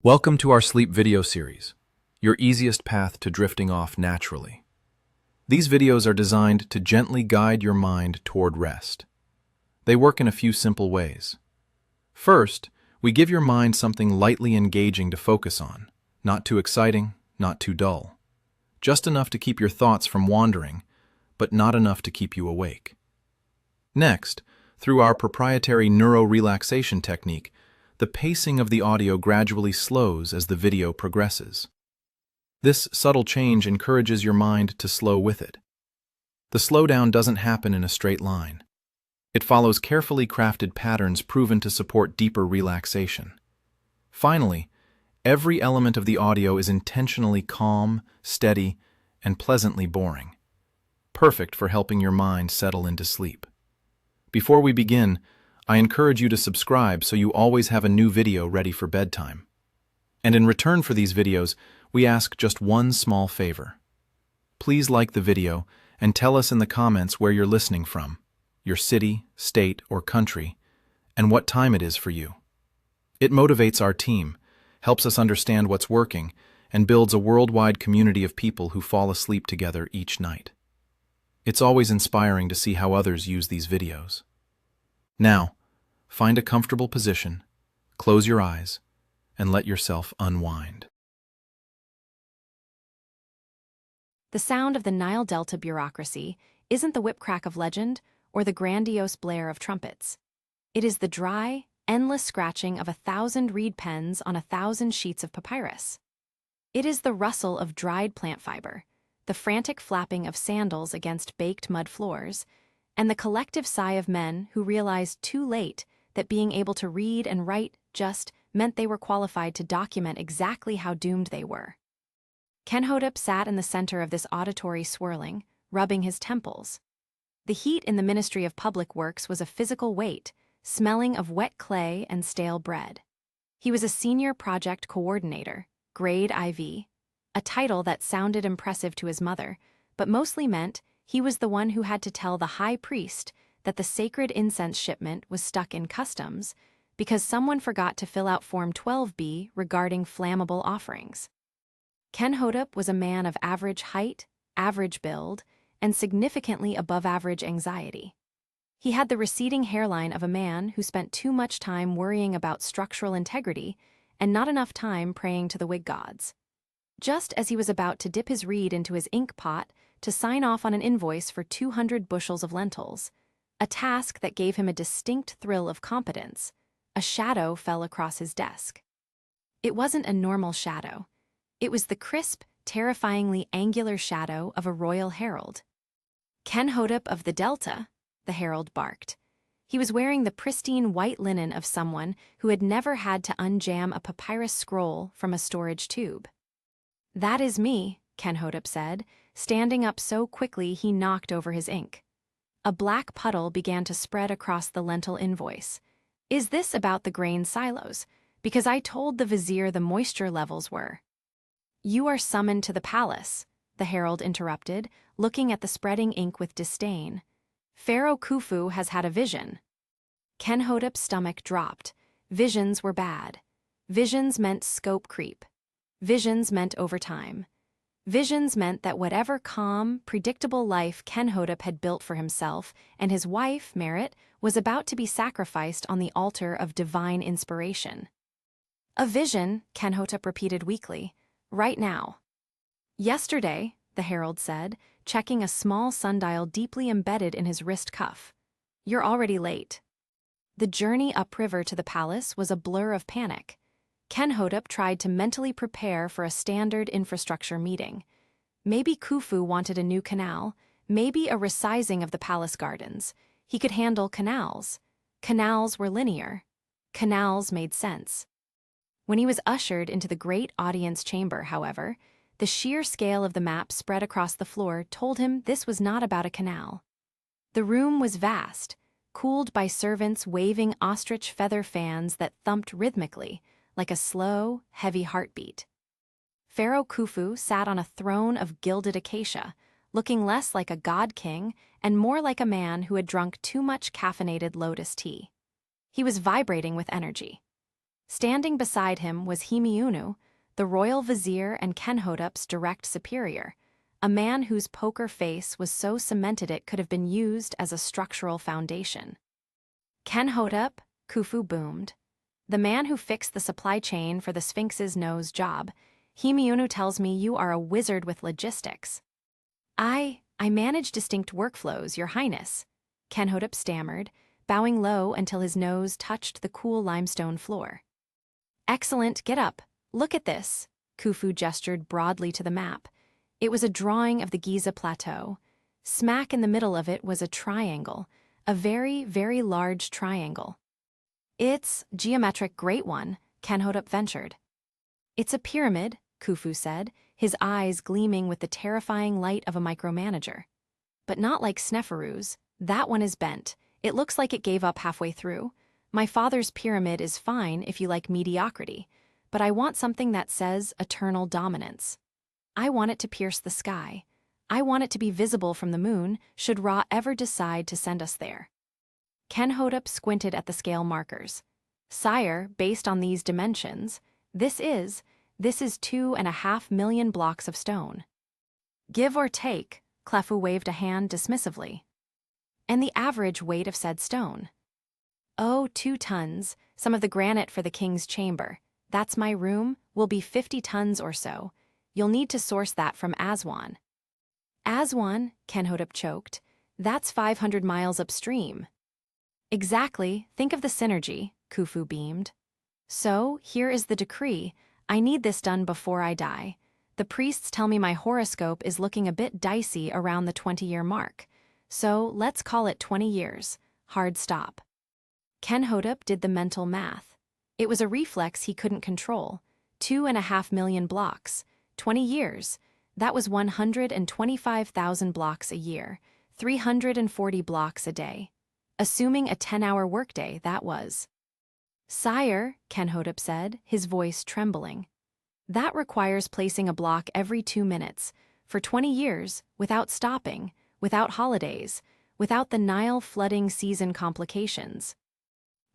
Welcome to our sleep video series, your easiest path to drifting off naturally. These videos are designed to gently guide your mind toward rest. They work in a few simple ways. First, we give your mind something lightly engaging to focus on, not too exciting, not too dull. Just enough to keep your thoughts from wandering, but not enough to keep you awake. Next, through our proprietary neuro-relaxation technique, the pacing of the audio gradually slows as the video progresses. This subtle change encourages your mind to slow with it. The slowdown doesn't happen in a straight line. It follows carefully crafted patterns proven to support deeper relaxation. Finally, every element of the audio is intentionally calm, steady, and pleasantly boring, perfect for helping your mind settle into sleep. Before we begin, I encourage you to subscribe so you always have a new video ready for bedtime. And in return for these videos, we ask just one small favor. Please like the video and tell us in the comments where you're listening from, your city, state, or country, and what time it is for you. It motivates our team, helps us understand what's working, and builds a worldwide community of people who fall asleep together each night. It's always inspiring to see how others use these videos. Now, find a comfortable position, close your eyes, and let yourself unwind. The sound of the Nile Delta bureaucracy isn't the whip-crack of legend or the grandiose blare of trumpets. It is the dry, endless scratching of 1,000 reed pens on 1,000 sheets of papyrus. It is the rustle of dried plant fiber, the frantic flapping of sandals against baked mud floors, and the collective sigh of men who realized too late that being able to read and write just meant they were qualified to document exactly how doomed they were. Khenhotep sat in the center of this auditory swirling, rubbing his temples. The heat in the Ministry of Public Works was a physical weight, smelling of wet clay and stale bread. He was a senior project coordinator, grade IV, a title that sounded impressive to his mother, but mostly meant he was the one who had to tell the high priest that the sacred incense shipment was stuck in customs because someone forgot to fill out Form 12B regarding flammable offerings. Khenhotep was a man of average height, average build, and significantly above-average anxiety. He had the receding hairline of a man who spent too much time worrying about structural integrity and not enough time praying to the wig gods. Just as he was about to dip his reed into his ink pot to sign off on an invoice for 200 bushels of lentils, a task that gave him a distinct thrill of competence, a shadow fell across his desk. It wasn't a normal shadow. It was the crisp, terrifyingly angular shadow of a royal herald. Khenhotep of the Delta, the herald barked. He was wearing the pristine white linen of someone who had never had to unjam a papyrus scroll from a storage tube. "That is me," Khenhotep said, standing up so quickly he knocked over his ink. A black puddle began to spread across the lentil invoice. "Is this about the grain silos? Because I told the vizier the moisture levels were." "You are summoned to the palace," the herald interrupted, looking at the spreading ink with disdain. "Pharaoh Khufu has had a vision." Khenhotep's stomach dropped. Visions were bad. Visions meant scope creep. Visions meant overtime. Visions meant that whatever calm, predictable life Khenhotep had built for himself and his wife, Merit, was about to be sacrificed on the altar of divine inspiration. "A vision," Khenhotep repeated weakly. "Right now." "Yesterday," the herald said, checking a small sundial deeply embedded in his wrist cuff. "You're already late." The journey upriver to the palace was a blur of panic. Khenhotep tried to mentally prepare for a standard infrastructure meeting. Maybe Khufu wanted a new canal, maybe a resizing of the palace gardens. He could handle canals. Canals were linear. Canals made sense. When he was ushered into the great audience chamber, however, the sheer scale of the map spread across the floor told him this was not about a canal. The room was vast, cooled by servants waving ostrich feather fans that thumped rhythmically, like a slow, heavy heartbeat. Pharaoh Khufu sat on a throne of gilded acacia, looking less like a god king and more like a man who had drunk too much caffeinated lotus tea. He was vibrating with energy. Standing beside him was Himiunu, the royal vizier and Kenhotep's direct superior, a man whose poker face was so cemented it could have been used as a structural foundation. Kenhotep, Khufu boomed. The man who fixed the supply chain for the Sphinx's nose job. Himiunu tells me you are a wizard with logistics. I manage distinct workflows, Your Highness, Kenhotep stammered, bowing low until his nose touched the cool limestone floor. Excellent, get up. Look at this, Khufu gestured broadly to the map. It was a drawing of the Giza Plateau. Smack in the middle of it was a triangle, a very, very large triangle. It's geometric great one, Kenhotep ventured. It's a pyramid, Khufu said, his eyes gleaming with the terrifying light of a micromanager. But not like Sneferu's. That one is bent. It looks like it gave up halfway through. My father's pyramid is fine if you like mediocrity, but I want something that says eternal dominance. I want it to pierce the sky. I want it to be visible from the moon, should Ra ever decide to send us there. Kenhotep squinted at the scale markers. Sire, based on these dimensions, this is 2.5 million blocks of stone. Give or take, Khepri waved a hand dismissively. And the average weight of said stone? Oh, 2 tons, some of the granite for the king's chamber. That's my room, will be 50 tons or so. You'll need to source that from Aswan. Aswan, Kenhotep choked. That's 500 miles upstream. Exactly, think of the synergy, Khufu beamed. So, here is the decree. I need this done before I die. The priests tell me my horoscope is looking a bit dicey around the 20-year mark. So, let's call it 20 years. Hard stop. Kenhotep did the mental math. It was a reflex he couldn't control. 2.5 million blocks. 20 years. That was 125,000 blocks a year. 340 blocks a day. Assuming a 10-hour workday, that was. Sire, Kenhotep said, his voice trembling. That requires placing a block every 2 minutes, for 20 years, without stopping, without holidays, without the Nile flooding season complications.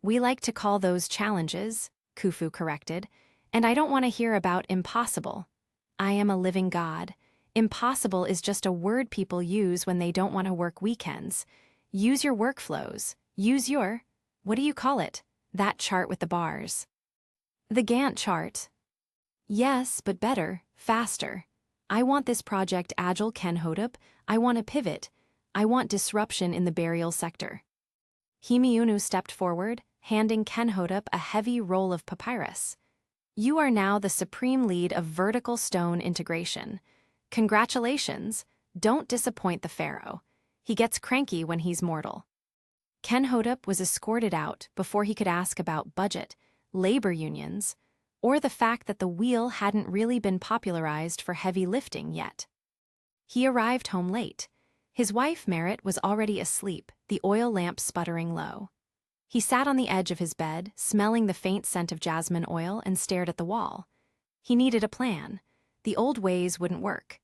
We like to call those challenges, Khufu corrected, and I don't want to hear about impossible. I am a living god. Impossible is just a word people use when they don't want to work weekends. Use your workflows. Use your, what do you call it? That chart with the bars. The Gantt chart. Yes, but better, faster. I want this project agile, Kenhotep. I want a pivot. I want disruption in the burial sector. Himiunu stepped forward, handing Kenhotep a heavy roll of papyrus. You are now the supreme lead of vertical stone integration. Congratulations. Don't disappoint the Pharaoh. He gets cranky when he's mortal. Kenhotep was escorted out before he could ask about budget, labor unions, or the fact that the wheel hadn't really been popularized for heavy lifting yet. He arrived home late. His wife, Merit, was already asleep, the oil lamp sputtering low. He sat on the edge of his bed, smelling the faint scent of jasmine oil, and stared at the wall. He needed a plan. The old ways wouldn't work.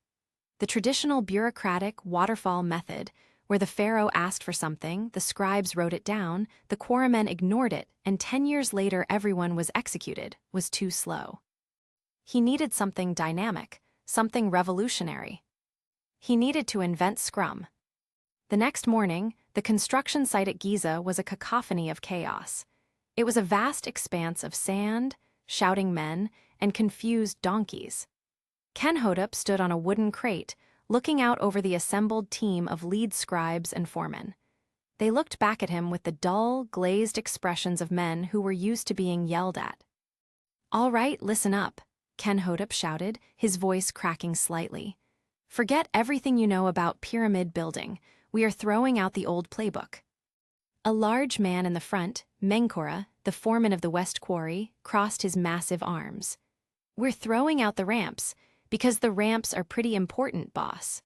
The traditional bureaucratic waterfall method, where the Pharaoh asked for something, the scribes wrote it down, the quarrymen ignored it, and 10 years later everyone was executed, was too slow. He needed something dynamic, something revolutionary. He needed to invent Scrum. The next morning, the construction site at Giza was a cacophony of chaos. It was a vast expanse of sand, shouting men, and confused donkeys. Kenhotep stood on a wooden crate, looking out over the assembled team of lead scribes and foremen. They looked back at him with the dull, glazed expressions of men who were used to being yelled at. All right, listen up, Kenhotep shouted, his voice cracking slightly. Forget everything you know about pyramid building. We are throwing out the old playbook. A large man in the front, Menkora, the foreman of the West Quarry, crossed his massive arms. We're throwing out the ramps, because the ramps are pretty important, boss.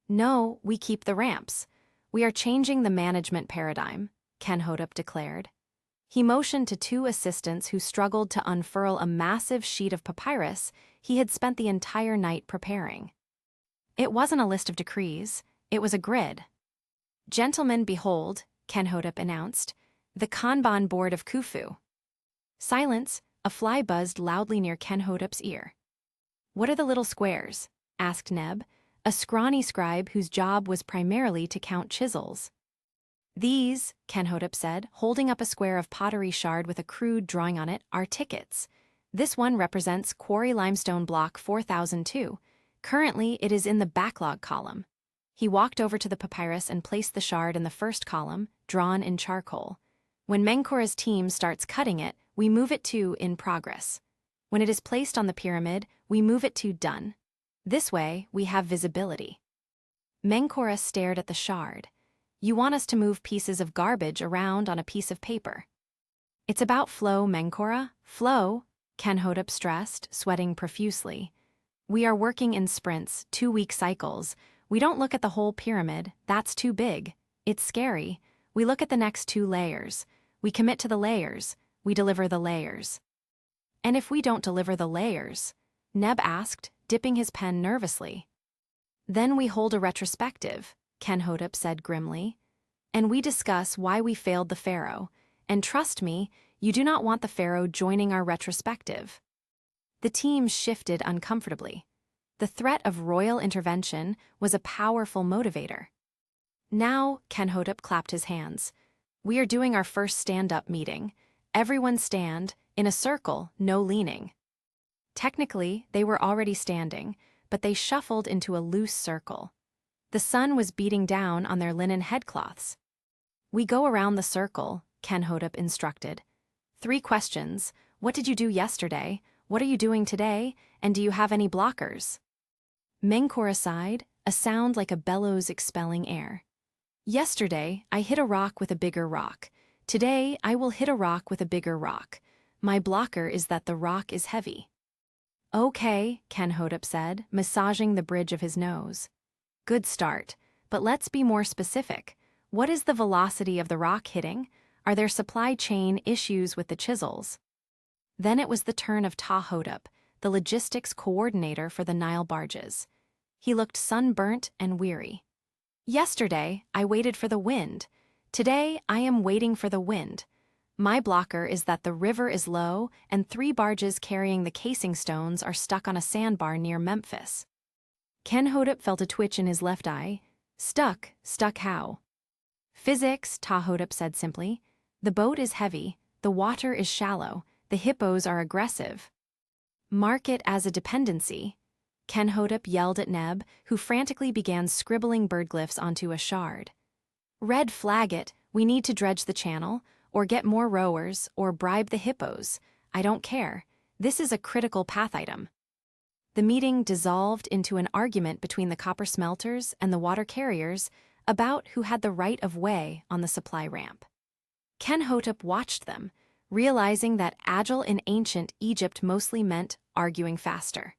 No, we keep the ramps. We are changing the management paradigm, Kenhotep declared. He motioned to 2 assistants who struggled to unfurl a massive sheet of papyrus he had spent the entire night preparing. It wasn't a list of decrees, it was a grid. Gentlemen, behold, Kenhotep announced, the Kanban board of Khufu. Silence, A fly buzzed loudly near Kenhotep's ear. "What are the little squares?" asked Neb, a scrawny scribe whose job was primarily to count chisels. "These," Kenhotep said, holding up a square of pottery shard with a crude drawing on it, "are tickets. This one represents quarry limestone block 4002. Currently, it is in the backlog column." He walked over to the papyrus and placed the shard in the first column, drawn in charcoal. "When Menkora's team starts cutting it, we move it to in progress. When it is placed on the pyramid, we move it to done. This way, we have visibility." Menkora stared at the shard. "You want us to move pieces of garbage around on a piece of paper." "It's about flow, Menkora. Flow," Kenhotep stressed, sweating profusely. "We are working in sprints, 2-week cycles. We don't look at the whole pyramid. That's too big. It's scary. We look at the next 2 layers. We commit to the layers. We deliver the layers." "And if we don't deliver the layers?" Neb asked, dipping his pen nervously. "Then we hold a retrospective," Kenhotep said grimly. "And we discuss why we failed the Pharaoh. And trust me, you do not want the Pharaoh joining our retrospective." The team shifted uncomfortably. The threat of royal intervention was a powerful motivator. "Now," Kenhotep clapped his hands, "we are doing our first stand-up meeting. Everyone stand, in a circle, no leaning." Technically, they were already standing, but they shuffled into a loose circle. The sun was beating down on their linen headcloths. "We go around the circle," Kenhotep instructed. 3 questions: what did you do yesterday? What are you doing today? And do you have any blockers? Menkora sighed, a sound like a bellows expelling air. "Yesterday, I hit a rock with a bigger rock. Today, I will hit a rock with a bigger rock. My blocker is that the rock is heavy." "Okay," Kenhotep said, massaging the bridge of his nose. "Good start, but let's be more specific. What is the velocity of the rock hitting? Are there supply chain issues with the chisels?" Then it was the turn of Tahotep, the logistics coordinator for the Nile barges. He looked sunburnt and weary. "Yesterday, I waited for the wind. Today, I am waiting for the wind. My blocker is that the river is low and 3 barges carrying the casing stones are stuck on a sandbar near Memphis." Kenhotep felt a twitch in his left eye. Stuck how?" "Physics," Tahotep said simply. "The boat is heavy, the water is shallow, the hippos are aggressive." "Mark it as a dependency," Kenhotep yelled at Neb, who frantically began scribbling bird glyphs onto a shard. "Red flag it, we need to dredge the channel, or get more rowers, or bribe the hippos. I don't care. This is a critical path item." The meeting dissolved into an argument between the copper smelters and the water carriers about who had the right of way on the supply ramp. Kenhotep watched them, realizing that agile in ancient Egypt mostly meant arguing faster.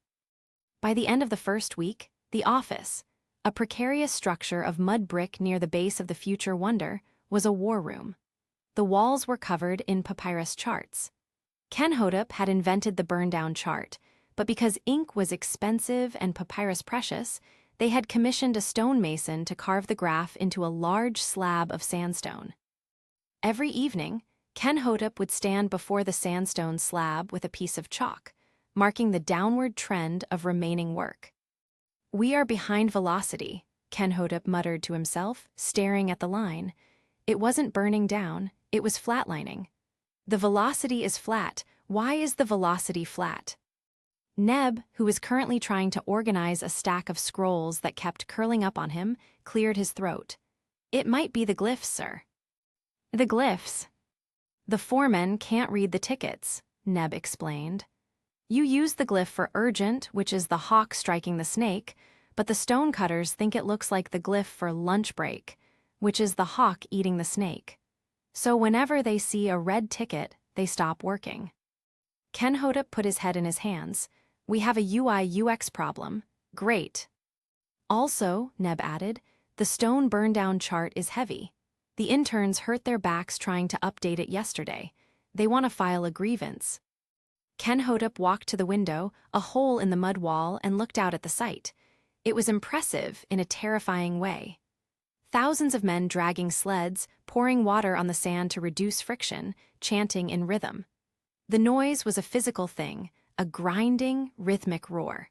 By the end of the first week, the office, a precarious structure of mud brick near the base of the future wonder, was a war room. The walls were covered in papyrus charts. Kenhotep had invented the burn-down chart, but because ink was expensive and papyrus precious, they had commissioned a stonemason to carve the graph into a large slab of sandstone. Every evening, Kenhotep would stand before the sandstone slab with a piece of chalk, marking the downward trend of remaining work. "We are behind velocity," Kenhotep muttered to himself, staring at the line. It wasn't burning down, it was flatlining. "The velocity is flat. Why is the velocity flat?" Neb, who was currently trying to organize a stack of scrolls that kept curling up on him, cleared his throat. "It might be the glyphs, sir." "The glyphs?" "The foremen can't read the tickets," Neb explained. "You use the glyph for urgent, which is the hawk striking the snake, but the stonecutters think it looks like the glyph for lunch break, which is the hawk eating the snake. So whenever they see a red ticket, they stop working." Kenhotep put his head in his hands. "We have a UI/UX problem. Great." "Also," Neb added, "the stone burn-down chart is heavy. The interns hurt their backs trying to update it yesterday. They want to file a grievance." Kenhotep walked to the window, a hole in the mud wall, and looked out at the site. It was impressive in a terrifying way. Thousands of men dragging sleds, pouring water on the sand to reduce friction, chanting in rhythm. The noise was a physical thing, a grinding, rhythmic roar.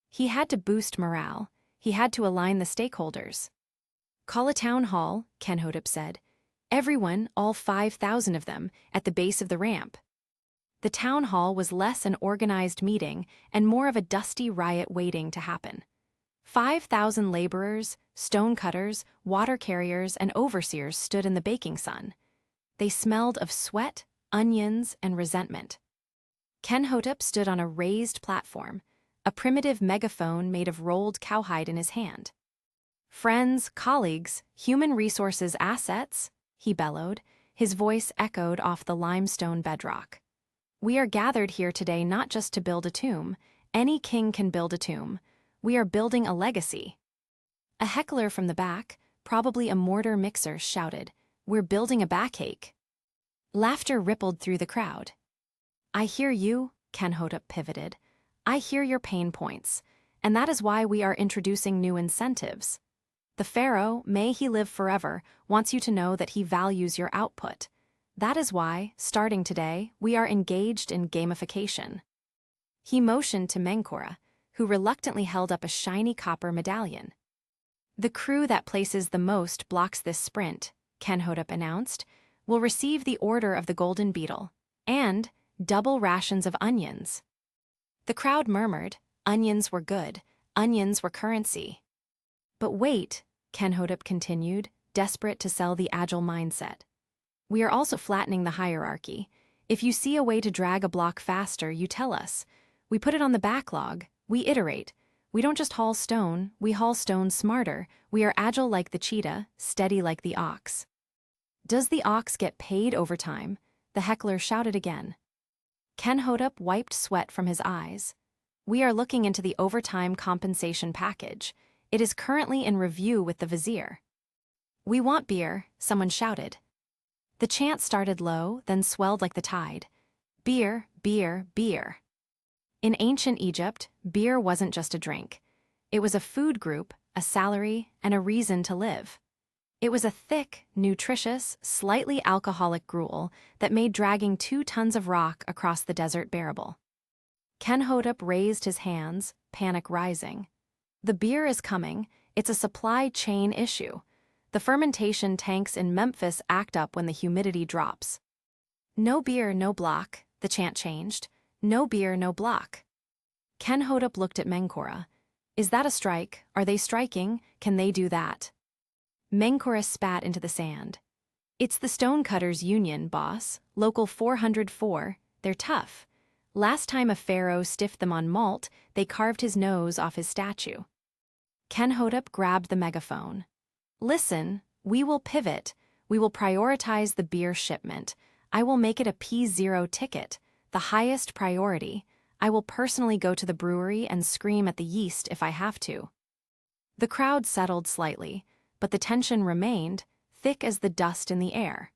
He had to boost morale. He had to align the stakeholders. "Call a town hall," Kenhotep said. "Everyone, all 5,000 of them, at the base of the ramp." The town hall was less an organized meeting and more of a dusty riot waiting to happen. 5,000 laborers, stonecutters, water carriers, and overseers stood in the baking sun. They smelled of sweat, onions, and resentment. Kenhotep stood on a raised platform, a primitive megaphone made of rolled cowhide in his hand. "Friends, colleagues, human resources assets," he bellowed, his voice echoed off the limestone bedrock. "We are gathered here today not just to build a tomb. Any king can build a tomb. We are building a legacy." A heckler from the back, probably a mortar mixer, shouted, "We're building a backache." Laughter rippled through the crowd. "I hear you," Kenhotep pivoted. "I hear your pain points, and that is why we are introducing new incentives. The Pharaoh, may he live forever, wants you to know that he values your output. That is why, starting today, we are engaged in gamification." He motioned to Menkora, who reluctantly held up a shiny copper medallion. "The crew that places the most blocks this sprint," Kenhotep announced, "will receive the Order of the Golden Beetle, and double rations of onions." The crowd murmured. Onions were good. Onions were currency. "But wait," Kenhotep continued, desperate to sell the agile mindset. "We are also flattening the hierarchy. If you see a way to drag a block faster, you tell us. We put it on the backlog. We iterate. We don't just haul stone, we haul stone smarter. We are agile like the cheetah, steady like the ox." "Does the ox get paid overtime?" the heckler shouted again. Kenhotep wiped sweat from his eyes. "We are looking into the overtime compensation package. It is currently in review with the vizier." "We want beer," someone shouted. The chant started low, then swelled like the tide. Beer, beer, beer. In ancient Egypt, beer wasn't just a drink. It was a food group, a salary, and a reason to live. It was a thick, nutritious, slightly alcoholic gruel that made dragging 2 tons of rock across the desert bearable. Kenhotep raised his hands, panic rising. "The beer is coming. It's a supply chain issue. The fermentation tanks in Memphis act up when the humidity drops." "No beer, no block," the chant changed. "No beer, no block." Kenhotep looked at Menkora. "Is that a strike? Are they striking? Can they do that?" Menkora spat into the sand. "It's the stonecutters' union, boss. Local 404. They're tough. Last time a pharaoh stiffed them on malt, they carved his nose off his statue." Kenhotep grabbed the megaphone. "Listen, we will pivot. We will prioritize the beer shipment. I will make it a P0 ticket, the highest priority. I will personally go to the brewery and scream at the yeast if I have to." The crowd settled slightly, but the tension remained, thick as the dust in the air.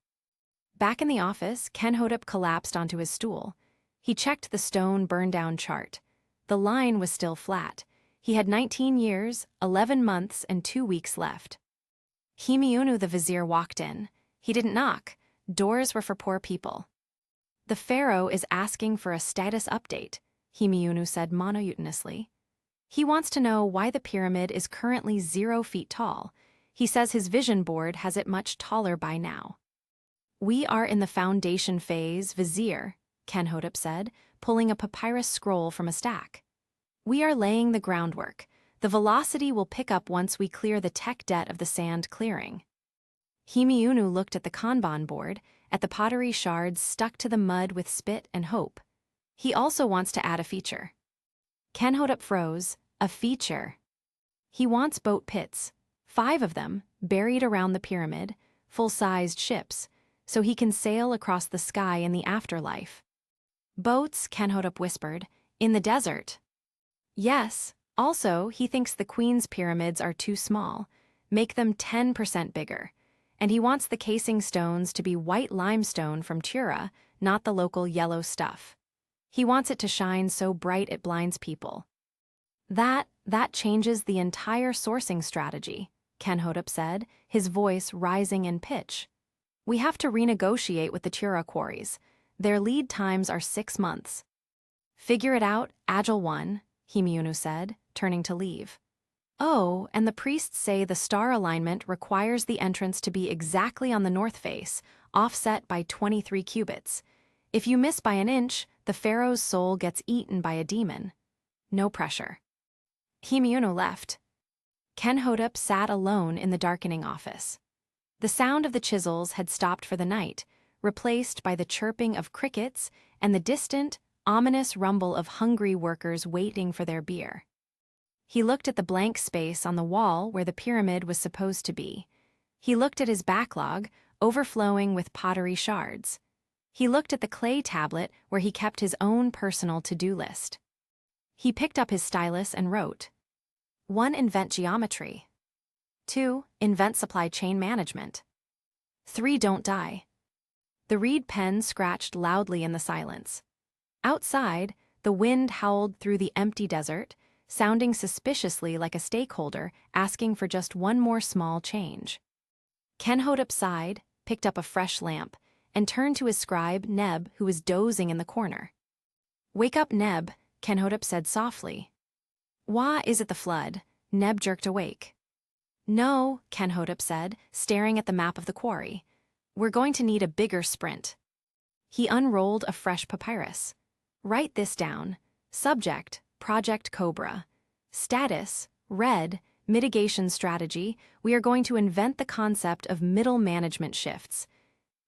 Back in the office, Kenhotep collapsed onto his stool. He checked the stone burn-down chart. The line was still flat. He had 19 years, 11 months, and 2 weeks left. Himiunu the vizier walked in. He didn't knock. Doors were for poor people. "The Pharaoh is asking for a status update," Himiunu said monotonously. "He wants to know why the pyramid is currently 0 feet tall. He says his vision board has it much taller by now." "We are in the foundation phase, vizier," Kenhotep said, pulling a papyrus scroll from a stack. "We are laying the groundwork. The velocity will pick up once we clear the tech debt of the sand clearing." Himiunu looked at the Kanban board, at the pottery shards stuck to the mud with spit and hope. He also wants to add a feature. Kenhotep froze. "A feature." "He wants boat pits. 5 of them, buried around the pyramid, full-sized ships, so he can sail across the sky in the afterlife." "Boats," Kenhotep whispered, "in the desert." "Yes. Also, he thinks the Queen's pyramids are too small. Make them 10% bigger. And he wants the casing stones to be white limestone from Tura, not the local yellow stuff. He wants it to shine so bright it blinds people." That changes the entire sourcing strategy," Kenhotep said, his voice rising in pitch. "We have to renegotiate with the Tura quarries. Their lead times are 6 months. Figure it out, Agile 1, Himiunu said, turning to leave. Oh, and the priests say the star alignment requires the entrance to be exactly on the north face, offset by 23 cubits. If you miss by an inch, the pharaoh's soul gets eaten by a demon. No pressure. Himiunu left. Kenhotep sat alone in the darkening office. The sound of the chisels had stopped for the night, replaced by the chirping of crickets and the distant, ominous rumble of hungry workers waiting for their beer. He looked at the blank space on the wall where the pyramid was supposed to be. He looked at his backlog, overflowing with pottery shards. He looked at the clay tablet where he kept his own personal to-do list. He picked up his stylus and wrote. 1. Invent geometry. 2. Invent supply chain management. 3. Don't die. The reed pen scratched loudly in the silence. Outside, the wind howled through the empty desert, sounding suspiciously like a stakeholder asking for just one more small change. Kenhotep sighed, picked up a fresh lamp, and turned to his scribe, Neb, who was dozing in the corner. Wake up, Neb, Kenhotep said softly. Why is it the flood? Neb jerked awake. No, Kenhotep said, staring at the map of the quarry. We're going to need a bigger sprint. He unrolled a fresh papyrus. Write this down. Subject, Project Cobra. Status, red, mitigation strategy. We are going to invent the concept of middle management shifts.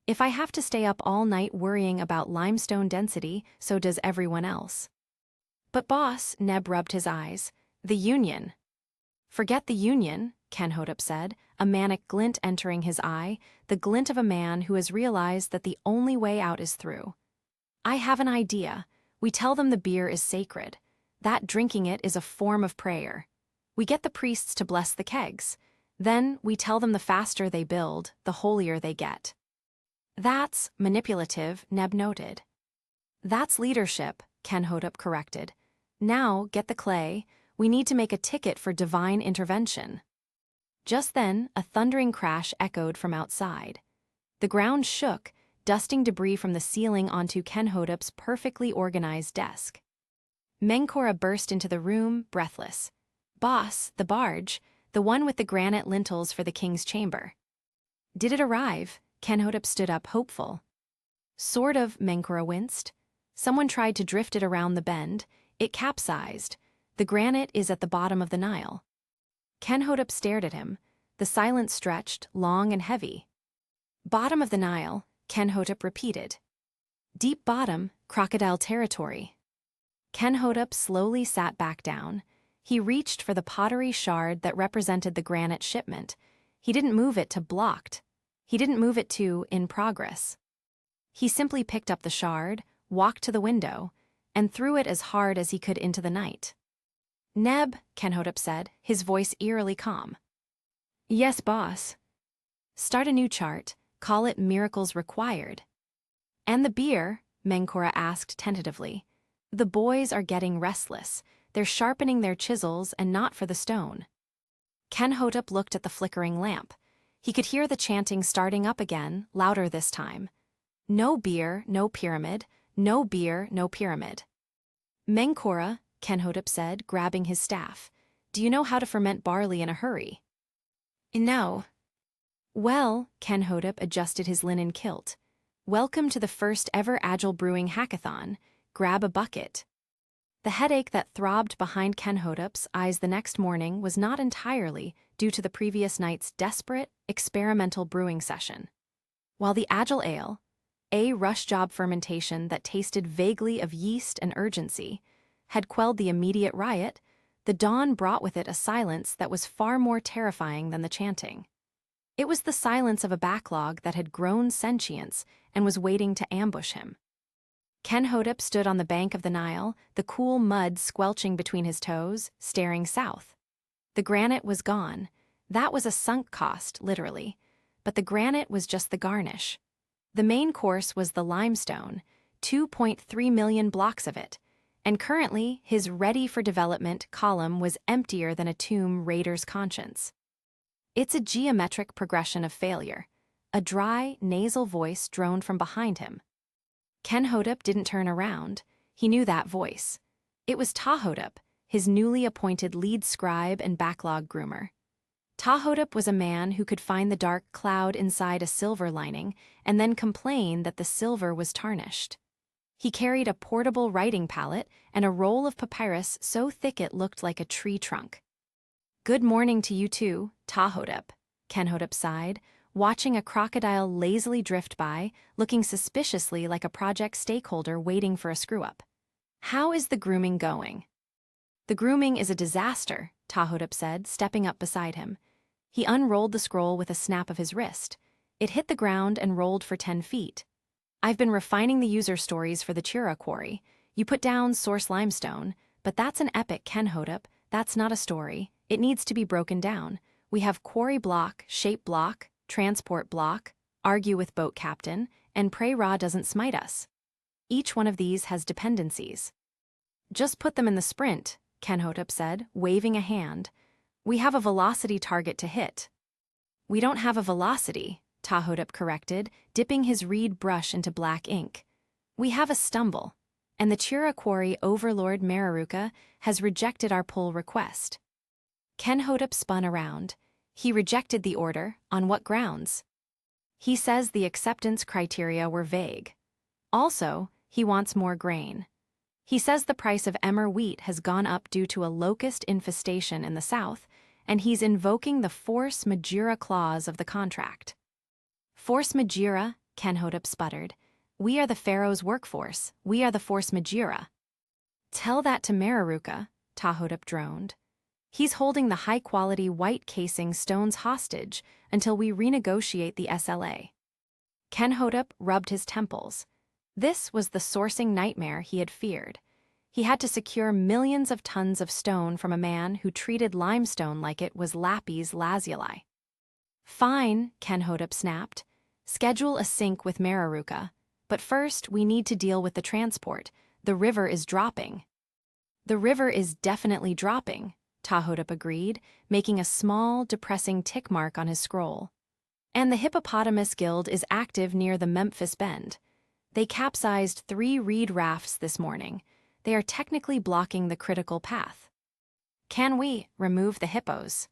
If I have to stay up all night worrying about limestone density, so does everyone else. But boss, Neb rubbed his eyes. The union. Forget the union, Kenhotep said, a manic glint entering his eye, the glint of a man who has realized that the only way out is through. I have an idea. We tell them the beer is sacred. That drinking it is a form of prayer. We get the priests to bless the kegs. Then we tell them the faster they build, the holier they get. That's manipulative, Neb noted. That's leadership, Kenhotep corrected. Now, get the clay. We need to make a ticket for divine intervention. Just then, a thundering crash echoed from outside. The ground shook, dusting debris from the ceiling onto Kenhotep's perfectly organized desk. Menkora burst into the room, breathless. Boss, the barge, the one with the granite lintels for the king's chamber. Did it arrive? Kenhotep stood up, hopeful. Sort of, Menkora winced. Someone tried to drift it around the bend. It capsized. The granite is at the bottom of the Nile. Kenhotep stared at him. The silence stretched, long and heavy. Bottom of the Nile, Kenhotep repeated. Deep bottom, crocodile territory. Kenhotep slowly sat back down. He reached for the pottery shard that represented the granite shipment. He didn't move it to blocked. He didn't move it to in progress. He simply picked up the shard, walked to the window, and threw it as hard as he could into the night. Neb, Kenhotep said, his voice eerily calm. Yes, boss. Start a new chart, call it Miracles Required. And the beer, Menkora asked tentatively. The boys are getting restless. They're sharpening their chisels and not for the stone. Kenhotep looked at the flickering lamp. He could hear the chanting starting up again, louder this time. No beer, no pyramid. No beer, no pyramid. Menkora, Kenhotep said, grabbing his staff. Do you know how to ferment barley in a hurry? No. Well, Kenhotep adjusted his linen kilt. Welcome to the first ever Agile Brewing Hackathon. Grab a bucket. The headache that throbbed behind Kenhotep's eyes the next morning was not entirely due to the previous night's desperate, experimental brewing session. While the Agile ale, a rush job fermentation that tasted vaguely of yeast and urgency, had quelled the immediate riot, the dawn brought with it a silence that was far more terrifying than the chanting. It was the silence of a backlog that had grown sentience and was waiting to ambush him. Kenhotep stood on the bank of the Nile, the cool mud squelching between his toes, staring south. The granite was gone. That was a sunk cost, literally. But the granite was just the garnish. The main course was the limestone, 2.3 million blocks of it, and currently his ready-for-development column was emptier than a tomb raider's conscience. It's a geometric progression of failure. A dry, nasal voice droned from behind him. Kenhotep didn't turn around. He knew that voice. It was Tahotep, his newly appointed lead scribe and backlog groomer. Tahotep was a man who could find the dark cloud inside a silver lining and then complain that the silver was tarnished. He carried a portable writing palette and a roll of papyrus so thick it looked like a tree trunk. "Good morning to you too, Tahotep," Kenhotep sighed, watching a crocodile lazily drift by, looking suspiciously like a project stakeholder waiting for a screw-up. "How is the grooming going?" "The grooming is a disaster," Tahotep said, stepping up beside him. He unrolled the scroll with a snap of his wrist. It hit the ground and rolled for 10 feet. "I've been refining the user stories for the Chira quarry. You put down source limestone, but that's an epic, Kenhotep. That's not a story. It needs to be broken down. We have quarry block, shape block, transport block, argue with boat captain, and pray Ra doesn't smite us. Each one of these has dependencies." "Just put them in the sprint," Kenhotep said, waving a hand. "We have a velocity target to hit." "We don't have a velocity," Tahotep corrected, dipping his reed brush into black ink. "We have a stumble, and the Chira quarry overlord Mararuka has rejected our pull request." Kenhotep spun around. He rejected the order. On what grounds? "He says the acceptance criteria were vague. Also, he wants more grain. He says the price of emmer wheat has gone up due to a locust infestation in the south, and he's invoking the force majeure clause of the contract." "Force majeure," Kenhotep sputtered. "We are the Pharaoh's workforce. We are the force majeure." "Tell that to Mararuka," Tahotep droned. "He's holding the high-quality white casing stones hostage until we renegotiate the SLA." Kenhotep rubbed his temples. This was the sourcing nightmare he had feared. He had to secure millions of tons of stone from a man who treated limestone like it was lapis lazuli. "Fine," Kenhotep snapped. "Schedule a sync with Mararuka. But first, we need to deal with the transport. The river is dropping." "The river is definitely dropping," Tahotep agreed, making a small, depressing tick mark on his scroll. "And the Hippopotamus Guild is active near the Memphis Bend. They capsized 3 reed rafts this morning. They are technically blocking the critical path." "Can we remove the hippos?"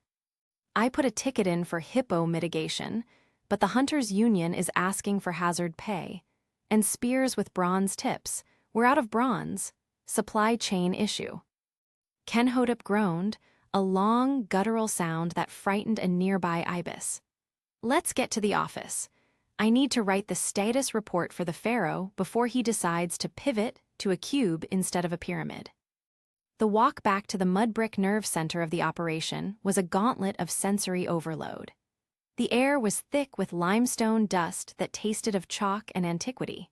"I put a ticket in for hippo mitigation, but the Hunters Union is asking for hazard pay. And spears with bronze tips. We're out of bronze. Supply chain issue." Kenhotep groaned, a long, guttural sound that frightened a nearby ibis. "Let's get to the office. I need to write the status report for the Pharaoh before he decides to pivot to a cube instead of a pyramid." The walk back to the mud brick nerve center of the operation was a gauntlet of sensory overload. The air was thick with limestone dust that tasted of chalk and antiquity.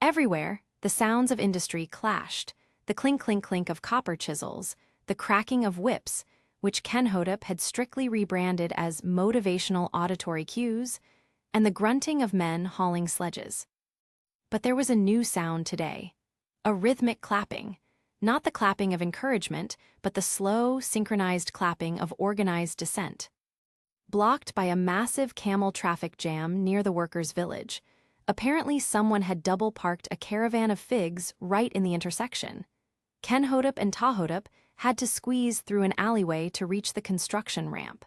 Everywhere, the sounds of industry clashed, the clink-clink-clink of copper chisels, the cracking of whips, which Kenhotep had strictly rebranded as motivational auditory cues, and the grunting of men hauling sledges. But there was a new sound today, a rhythmic clapping, not the clapping of encouragement, but the slow, synchronized clapping of organized dissent. Blocked by a massive camel traffic jam near the workers' village, apparently someone had double-parked a caravan of figs right in the intersection. Kenhotep and Tahotep had to squeeze through an alleyway to reach the construction ramp.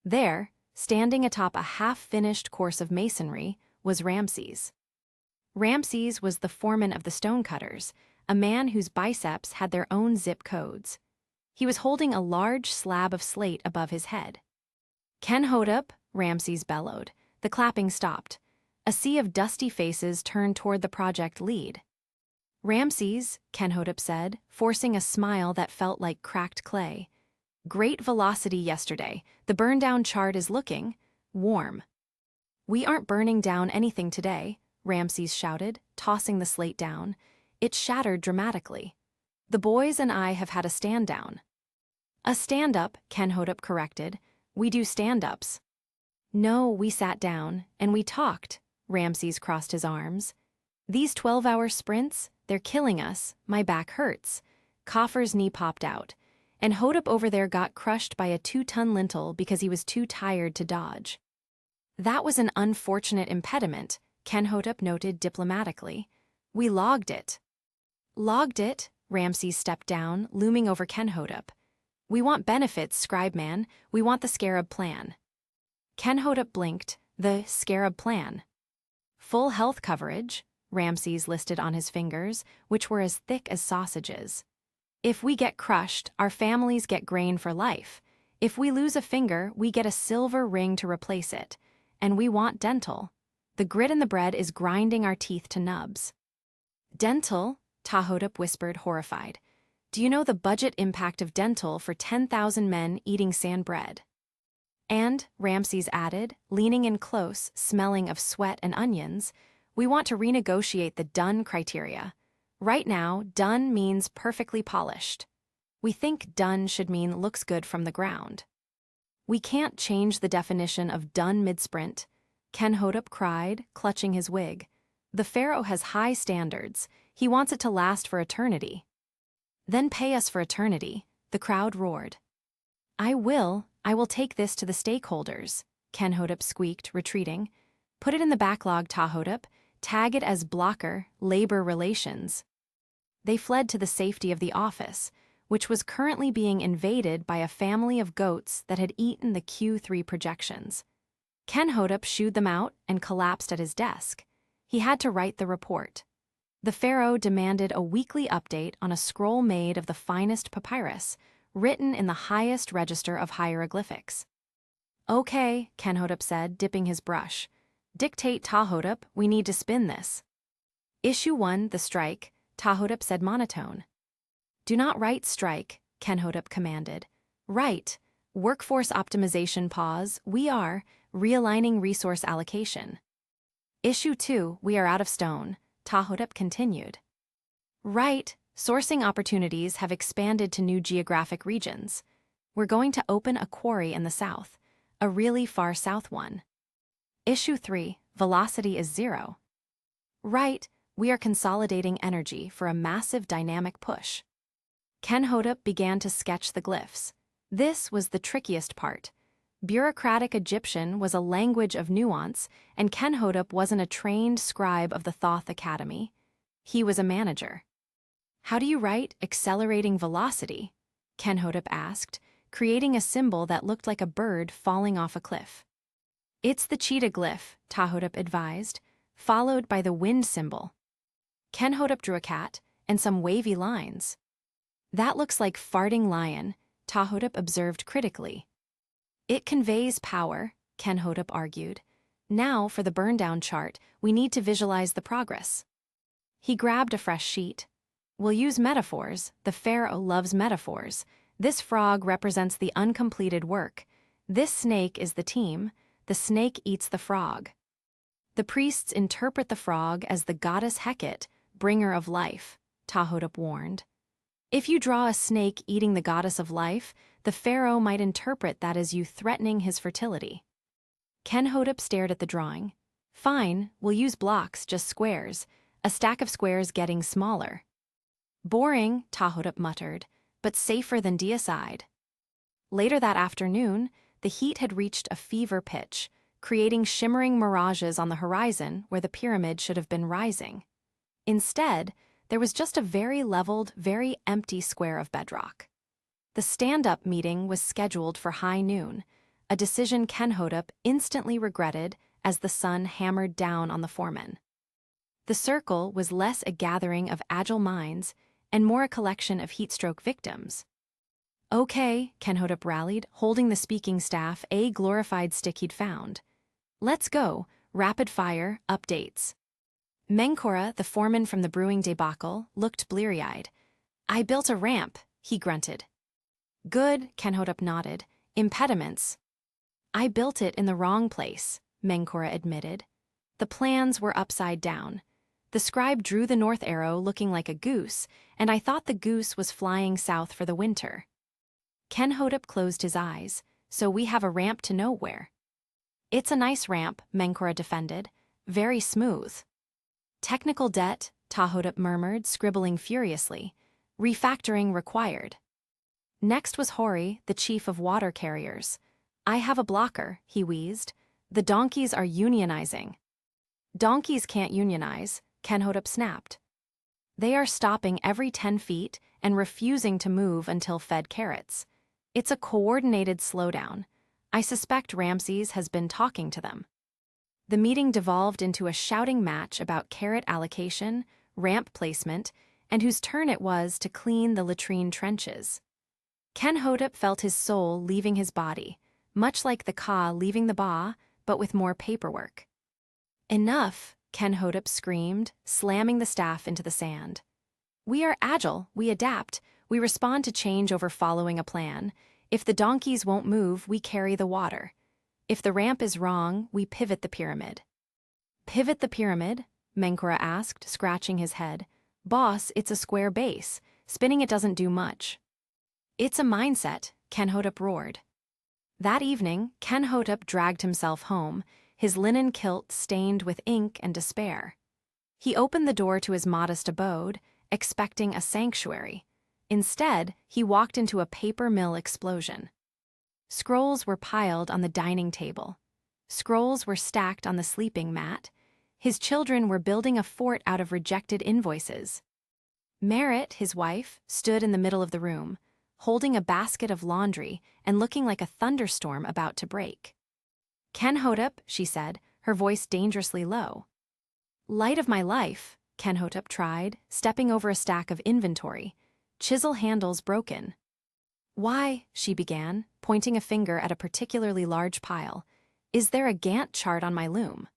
There, standing atop a half-finished course of masonry, was Ramses. Ramses was the foreman of the stonecutters, a man whose biceps had their own zip codes. He was holding a large slab of slate above his head. "Kenhotep," Ramses bellowed. The clapping stopped. A sea of dusty faces turned toward the project lead. "Ramses," Kenhotep said, forcing a smile that felt like cracked clay. "Great velocity yesterday. The burn-down chart is looking warm." "We aren't burning down anything today," Ramses shouted, tossing the slate down. It shattered dramatically. "The boys and I have had a stand-down." "A stand-up," Kenhotep corrected. "We do stand-ups." "No, we sat down, and we talked," Ramses crossed his arms. "These 12-hour sprints, they're killing us. My back hurts." Kafir's knee popped out, and Hotep over there got crushed by a 2-ton lintel because he was too tired to dodge. "That was an unfortunate impediment," Kenhotep noted diplomatically. We logged it. Logged it, Ramses stepped down, looming over Kenhotep. We want benefits, scribe man, we want the scarab plan. Kenhotep blinked, the scarab plan. Full health coverage, Ramses listed on his fingers, which were as thick as sausages. If we get crushed, our families get grain for life. If we lose a finger, we get a silver ring to replace it. And we want dental. The grit in the bread is grinding our teeth to nubs. Dental? Tahotep whispered, horrified. Do you know the budget impact of dental for 10,000 men eating sand bread? And, Ramses added, leaning in close, smelling of sweat and onions, we want to renegotiate the done criteria. Right now, done means perfectly polished. We think done should mean looks good from the ground. We can't change the definition of done mid-sprint, Kenhotep cried, clutching his wig. The Pharaoh has high standards. He wants it to last for eternity. Then pay us for eternity, the crowd roared. I will take this to the stakeholders, Kenhotep squeaked, retreating. Put it in the backlog, Tahotep. Tag it as blocker, labor relations. They fled to the safety of the office, which was currently being invaded by a family of goats that had eaten the Q3 projections. Kenhotep shooed them out and collapsed at his desk. He had to write the report. The Pharaoh demanded a weekly update on a scroll made of the finest papyrus, written in the highest register of hieroglyphics. Okay, Kenhotep said, dipping his brush. Dictate, Tahotep, we need to spin this. Issue 1, the strike, Tahotep said monotone. Do not write strike, Kenhotep commanded. Write, workforce optimization pause, we are, realigning resource allocation. Issue 2, we are out of stone, Tahotep continued. Write, sourcing opportunities have expanded to new geographic regions. We're going to open a quarry in the south, a really far south one. Issue 3, velocity is 0. Write, we are consolidating energy for a massive dynamic push. Kenhotep began to sketch the glyphs. This was the trickiest part. Bureaucratic Egyptian was a language of nuance, and Kenhotep wasn't a trained scribe of the Thoth Academy. He was a manager. How do you write accelerating velocity? Kenhotep asked, creating a symbol that looked like a bird falling off a cliff. It's the cheetah glyph, Tahotep advised, followed by the wind symbol. Kenhotep drew a cat and some wavy lines. That looks like farting lion, Tahotep observed critically. It conveys power, Kenhotep argued. Now, for the burn-down chart, we need to visualize the progress. He grabbed a fresh sheet. We'll use metaphors. The Pharaoh loves metaphors. This frog represents the uncompleted work. This snake is the team. The snake eats the frog. The priests interpret the frog as the goddess Hecate, bringer of life, Tahotep warned. If you draw a snake eating the goddess of life, the Pharaoh might interpret that as you threatening his fertility. Kenhotep stared at the drawing. Fine, we'll use blocks, just squares, a stack of squares getting smaller. Boring, Tahotep muttered, but safer than deicide. Later that afternoon, the heat had reached a fever pitch, creating shimmering mirages on the horizon where the pyramid should have been rising. Instead, there was just a very leveled, very empty square of bedrock. The stand-up meeting was scheduled for high noon, a decision Kenhotep instantly regretted as the sun hammered down on the foreman. The circle was less a gathering of agile minds and more a collection of heatstroke victims. Okay, Kenhotep rallied, holding the speaking staff a glorified stick he'd found. Let's go, rapid fire, updates. Menkora, the foreman from the brewing debacle, looked bleary-eyed. I built a ramp, he grunted. Good, Kenhotep nodded. Impediments. I built it in the wrong place, Menkora admitted. The plans were upside down. The scribe drew the north arrow looking like a goose, and I thought the goose was flying south for the winter. Kenhotep closed his eyes, so we have a ramp to nowhere. It's a nice ramp, Menkora defended. Very smooth. Technical debt, Tahotep murmured, scribbling furiously. Refactoring required. Next was Hori, the chief of water carriers. I have a blocker, he wheezed. The donkeys are unionizing. Donkeys can't unionize, Kenhotep snapped. They are stopping every 10 feet and refusing to move until fed carrots. It's a coordinated slowdown. I suspect Ramses has been talking to them. The meeting devolved into a shouting match about carrot allocation, ramp placement, and whose turn it was to clean the latrine trenches. Kenhotep felt his soul leaving his body, much like the Ka leaving the Ba, but with more paperwork. "Enough," Kenhotep screamed, slamming the staff into the sand. "We are agile, we adapt, we respond to change over following a plan. If the donkeys won't move, we carry the water. If the ramp is wrong, we pivot the pyramid." "Pivot the pyramid?" Menkora asked, scratching his head. "Boss, it's a square base. Spinning it doesn't do much." "It's a mindset," Kenhotep roared. That evening, Kenhotep dragged himself home, his linen kilt stained with ink and despair. He opened the door to his modest abode, expecting a sanctuary. Instead, he walked into a paper mill explosion. Scrolls were piled on the dining table. Scrolls were stacked on the sleeping mat. His children were building a fort out of rejected invoices. Merit, his wife, stood in the middle of the room, holding a basket of laundry and looking like a thunderstorm about to break. "Kenhotep," she said, her voice dangerously low. "Light of my life," Kenhotep tried, stepping over a stack of inventory. Chisel handles broken. "Why," she began, pointing a finger at a particularly large pile, "is there a Gantt chart on my loom?"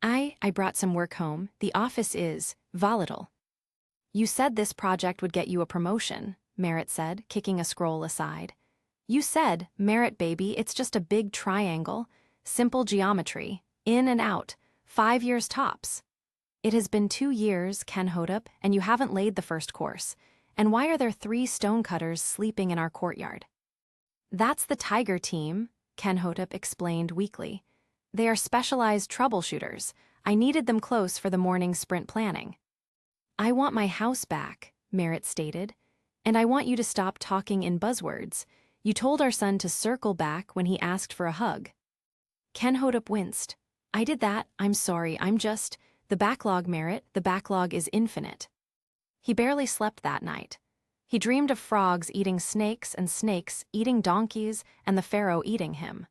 I brought some work home. The office is volatile." "You said this project would get you a promotion," Merit said, kicking a scroll aside. "You said, Merit baby, it's just a big triangle, simple geometry, in and out, 5 years tops." "It has been 2 years, Kenhotep, and you haven't laid the first course. And why are there 3 stonecutters sleeping in our courtyard?" "That's the Tiger team," Kenhotep explained weakly. "They are specialized troubleshooters. I needed them close for the morning sprint planning." "I want my house back," Merit stated. "And I want you to stop talking in buzzwords. You told our son to circle back when he asked for a hug." Kenhotep winced. "I did that, I'm sorry, I'm just... The backlog, Merit, the backlog is infinite." He barely slept that night. He dreamed of frogs eating snakes and snakes eating donkeys and the Pharaoh eating him.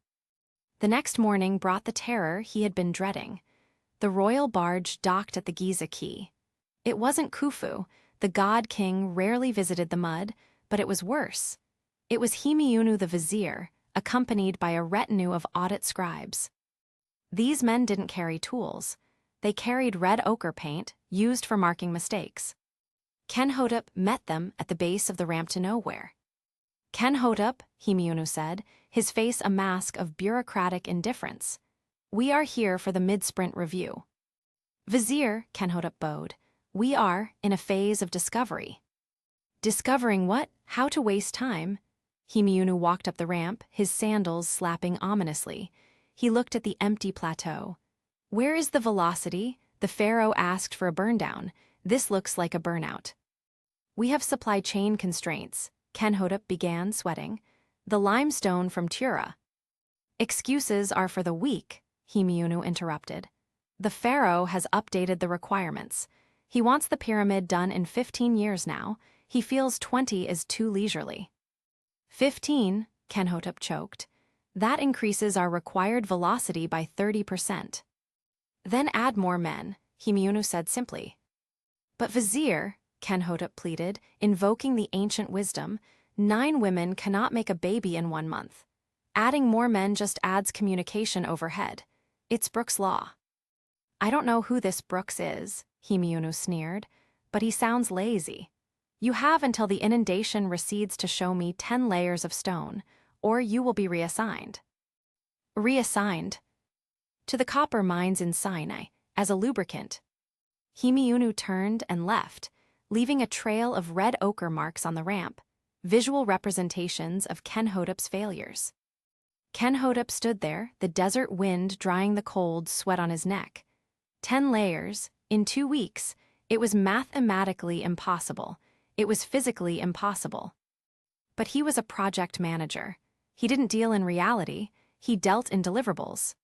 The next morning brought the terror he had been dreading. The royal barge docked at the Giza Quay. It wasn't Khufu. The god-king rarely visited the mud, but it was worse. It was Himiunu the vizier, accompanied by a retinue of audit scribes. These men didn't carry tools. They carried red ochre paint, used for marking mistakes. Kenhotep met them at the base of the ramp to nowhere. "Kenhotep," Himiunu said, his face a mask of bureaucratic indifference. "We are here for the mid-sprint review." "Vizier," Kenhotep bowed, "we are in a phase of discovery." "Discovering what? How to waste time?" Himiunu walked up the ramp, his sandals slapping ominously. He looked at the empty plateau. "Where is the velocity?" The Pharaoh asked for a burndown. "This looks like a burnout." "We have supply chain constraints," Kenhotep began, sweating. "The limestone from Tura." "Excuses are for the weak," Himiunu interrupted. "The Pharaoh has updated the requirements. He wants the pyramid done in 15 years now. He feels 20 is too leisurely." 15, Kenhotep choked. "That increases our required velocity by 30%. "Then add more men," Himiunu said simply. "But Vizier," Kenhotep pleaded, invoking the ancient wisdom, 9 women cannot make a baby in 1 month. Adding more men just adds communication overhead. It's Brooks' law." "I don't know who this Brooks is," Himiunu sneered, "but he sounds lazy. You have until the inundation recedes to show me 10 layers of stone, or you will be reassigned." "Reassigned?" "To the copper mines in Sinai, as a lubricant." Himiunu turned and left, leaving a trail of red ochre marks on the ramp, visual representations of Kenhotep's failures. Kenhotep stood there, the desert wind drying the cold sweat on his neck. 10 layers, in 2 weeks, it was mathematically impossible. It was physically impossible. But he was a project manager. He didn't deal in reality, he dealt in deliverables.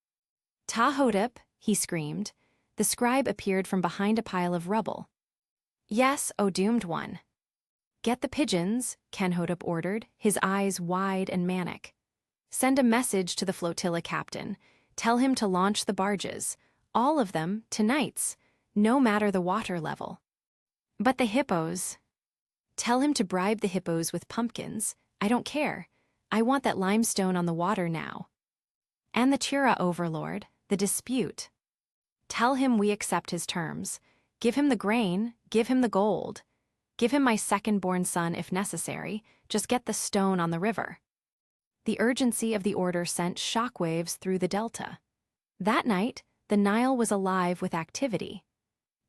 "Tahotep," he screamed. The scribe appeared from behind a pile of rubble. Yes, O doomed one. Get the pigeons, Kenhotep ordered, his eyes wide and manic. Send a message to the flotilla captain. Tell him to launch the barges, all of them, tonight's, no matter the water level. But the hippos. Tell him to bribe the hippos with pumpkins. I don't care. I want that limestone on the water now. And the Chira overlord, the dispute. Tell him we accept his terms. Give him the grain, give him the gold. Give him my second-born son if necessary, just get the stone on the river. The urgency of the order sent shockwaves through the delta. That night, the Nile was alive with activity.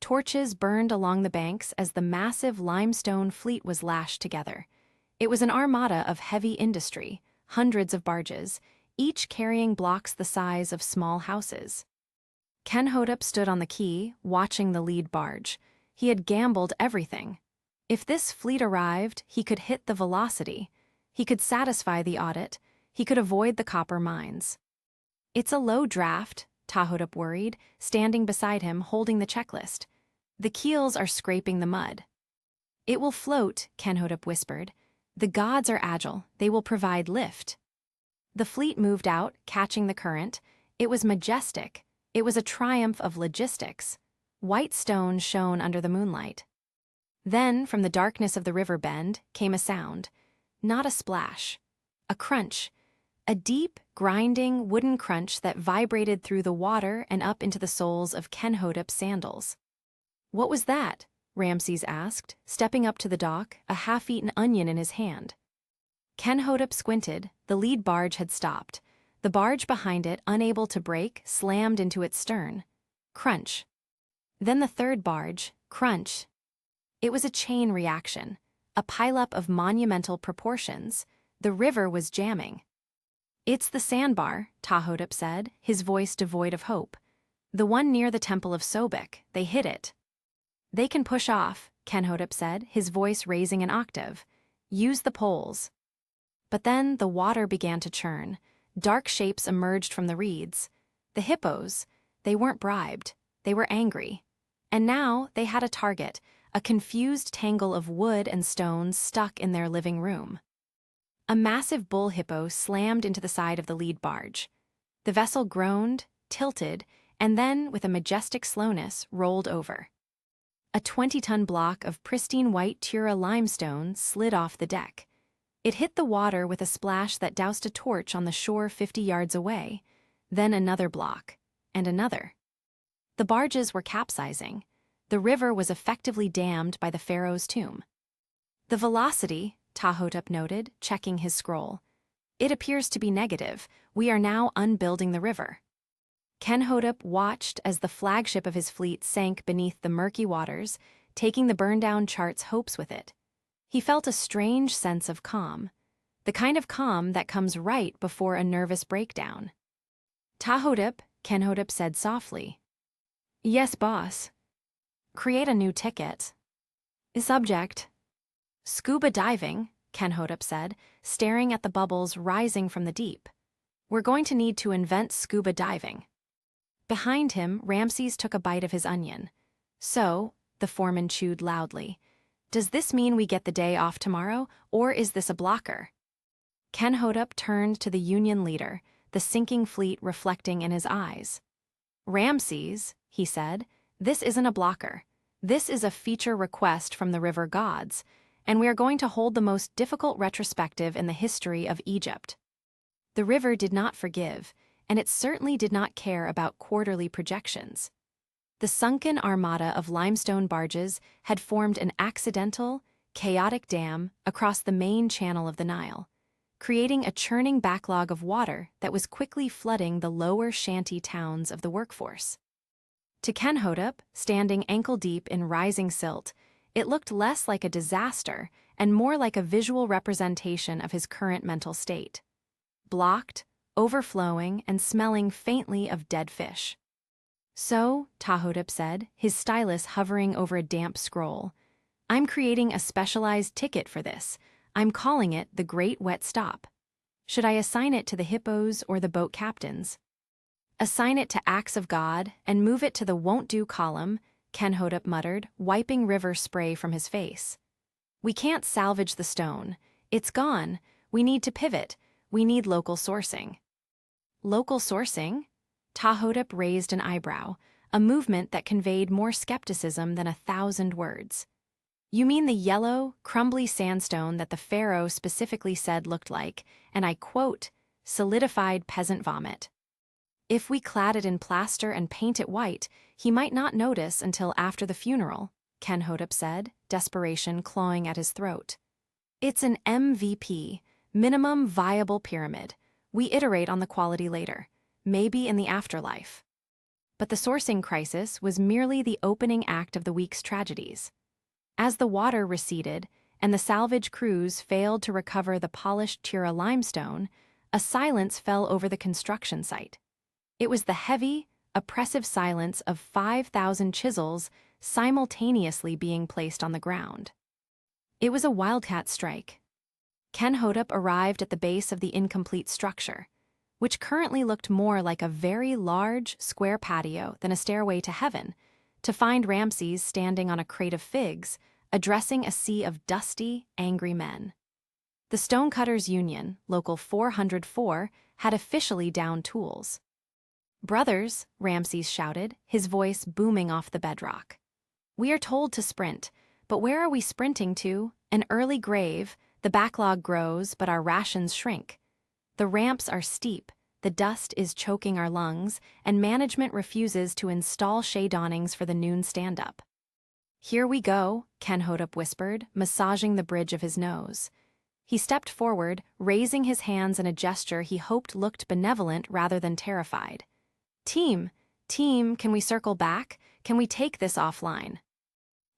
Torches burned along the banks as the massive limestone fleet was lashed together. It was an armada of heavy industry, hundreds of barges, each carrying blocks the size of small houses. Kenhotep stood on the quay, watching the lead barge. He had gambled everything. If this fleet arrived, he could hit the velocity. He could satisfy the audit. He could avoid the copper mines. It's a low draft, Tahotep worried, standing beside him, holding the checklist. The keels are scraping the mud. It will float, Kenhotep whispered. The gods are agile. They will provide lift. The fleet moved out, catching the current. It was majestic. It was a triumph of logistics. White stone shone under the moonlight. Then, from the darkness of the river bend, came a sound. Not a splash. A crunch. A deep, grinding, wooden crunch that vibrated through the water and up into the soles of Kenhotep's sandals. What was that? Ramses asked, stepping up to the dock, a half-eaten onion in his hand. Kenhotep squinted. The lead barge had stopped. The barge behind it, unable to brake, slammed into its stern. Crunch. Then the third barge, crunch. It was a chain reaction, a pileup of monumental proportions. The river was jamming. It's the sandbar, Tahotep said, his voice devoid of hope. The one near the temple of Sobek. They hit it. They can push off, Kenhotep said, his voice raising an octave. Use the poles. But then the water began to churn. Dark shapes emerged from the reeds. The hippos, they weren't bribed. They were angry. And now they had a target, a confused tangle of wood and stones stuck in their living room. A massive bull hippo slammed into the side of the lead barge. The vessel groaned, tilted, and then, with a majestic slowness, rolled over. A 20-ton block of pristine white Tura limestone slid off the deck. It hit the water with a splash that doused a torch on the shore 50 yards away, then another block, and another. The barges were capsizing. The river was effectively dammed by the Pharaoh's tomb. The velocity, Tahotep noted, checking his scroll. It appears to be negative. We are now unbuilding the river. Kenhotep watched as the flagship of his fleet sank beneath the murky waters, taking the burned-down chart's hopes with it. He felt a strange sense of calm, the kind of calm that comes right before a nervous breakdown. Tahotep, Kenhotep said softly. Yes, boss. Create a new ticket. Subject. Scuba diving, Kenhotep said, staring at the bubbles rising from the deep. We're going to need to invent scuba diving. Behind him, Ramses took a bite of his onion. So, the foreman chewed loudly, does this mean we get the day off tomorrow, or is this a blocker? Kenhotep turned to the Union leader, the sinking fleet reflecting in his eyes. Ramses, he said, this isn't a blocker. This is a feature request from the river gods, and we are going to hold the most difficult retrospective in the history of Egypt. The river did not forgive, and it certainly did not care about quarterly projections. The sunken armada of limestone barges had formed an accidental, chaotic dam across the main channel of the Nile, creating a churning backlog of water that was quickly flooding the lower shanty towns of the workforce. To Kenhotep, standing ankle-deep in rising silt, it looked less like a disaster and more like a visual representation of his current mental state. Blocked, overflowing, and smelling faintly of dead fish. So, Tahotep said, his stylus hovering over a damp scroll, I'm creating a specialized ticket for this. I'm calling it the Great Wet Stop. Should I assign it to the hippos or the boat captains? Assign it to acts of God and move it to the won't do column, Kenhotep muttered, wiping river spray from his face. We can't salvage the stone. It's gone. We need to pivot. We need local sourcing. Local sourcing? Tahotep raised an eyebrow, a movement that conveyed more skepticism than 1,000 words. You mean the yellow, crumbly sandstone that the Pharaoh specifically said looked like, and I quote, solidified peasant vomit. If we clad it in plaster and paint it white, he might not notice until after the funeral, Kenhotep said, desperation clawing at his throat. It's an MVP, minimum viable pyramid. We iterate on the quality later, maybe in the afterlife. But the sourcing crisis was merely the opening act of the week's tragedies. As the water receded and the salvage crews failed to recover the polished Tura limestone, a silence fell over the construction site. It was the heavy, oppressive silence of 5,000 chisels simultaneously being placed on the ground. It was a wildcat strike. Kenhotep arrived at the base of the incomplete structure, which currently looked more like a very large, square patio than a stairway to heaven, to find Ramses standing on a crate of figs, addressing a sea of dusty, angry men. The Stonecutters Union, Local 404, had officially downed tools. Brothers, Ramses shouted, his voice booming off the bedrock. We are told to sprint, but where are we sprinting to? An early grave. The backlog grows, but our rations shrink. The ramps are steep, the dust is choking our lungs, and management refuses to install shade awnings for the noon stand-up. Here we go, Kenhotep whispered, massaging the bridge of his nose. He stepped forward, raising his hands in a gesture he hoped looked benevolent rather than terrified. Team, can we circle back? Can we take this offline?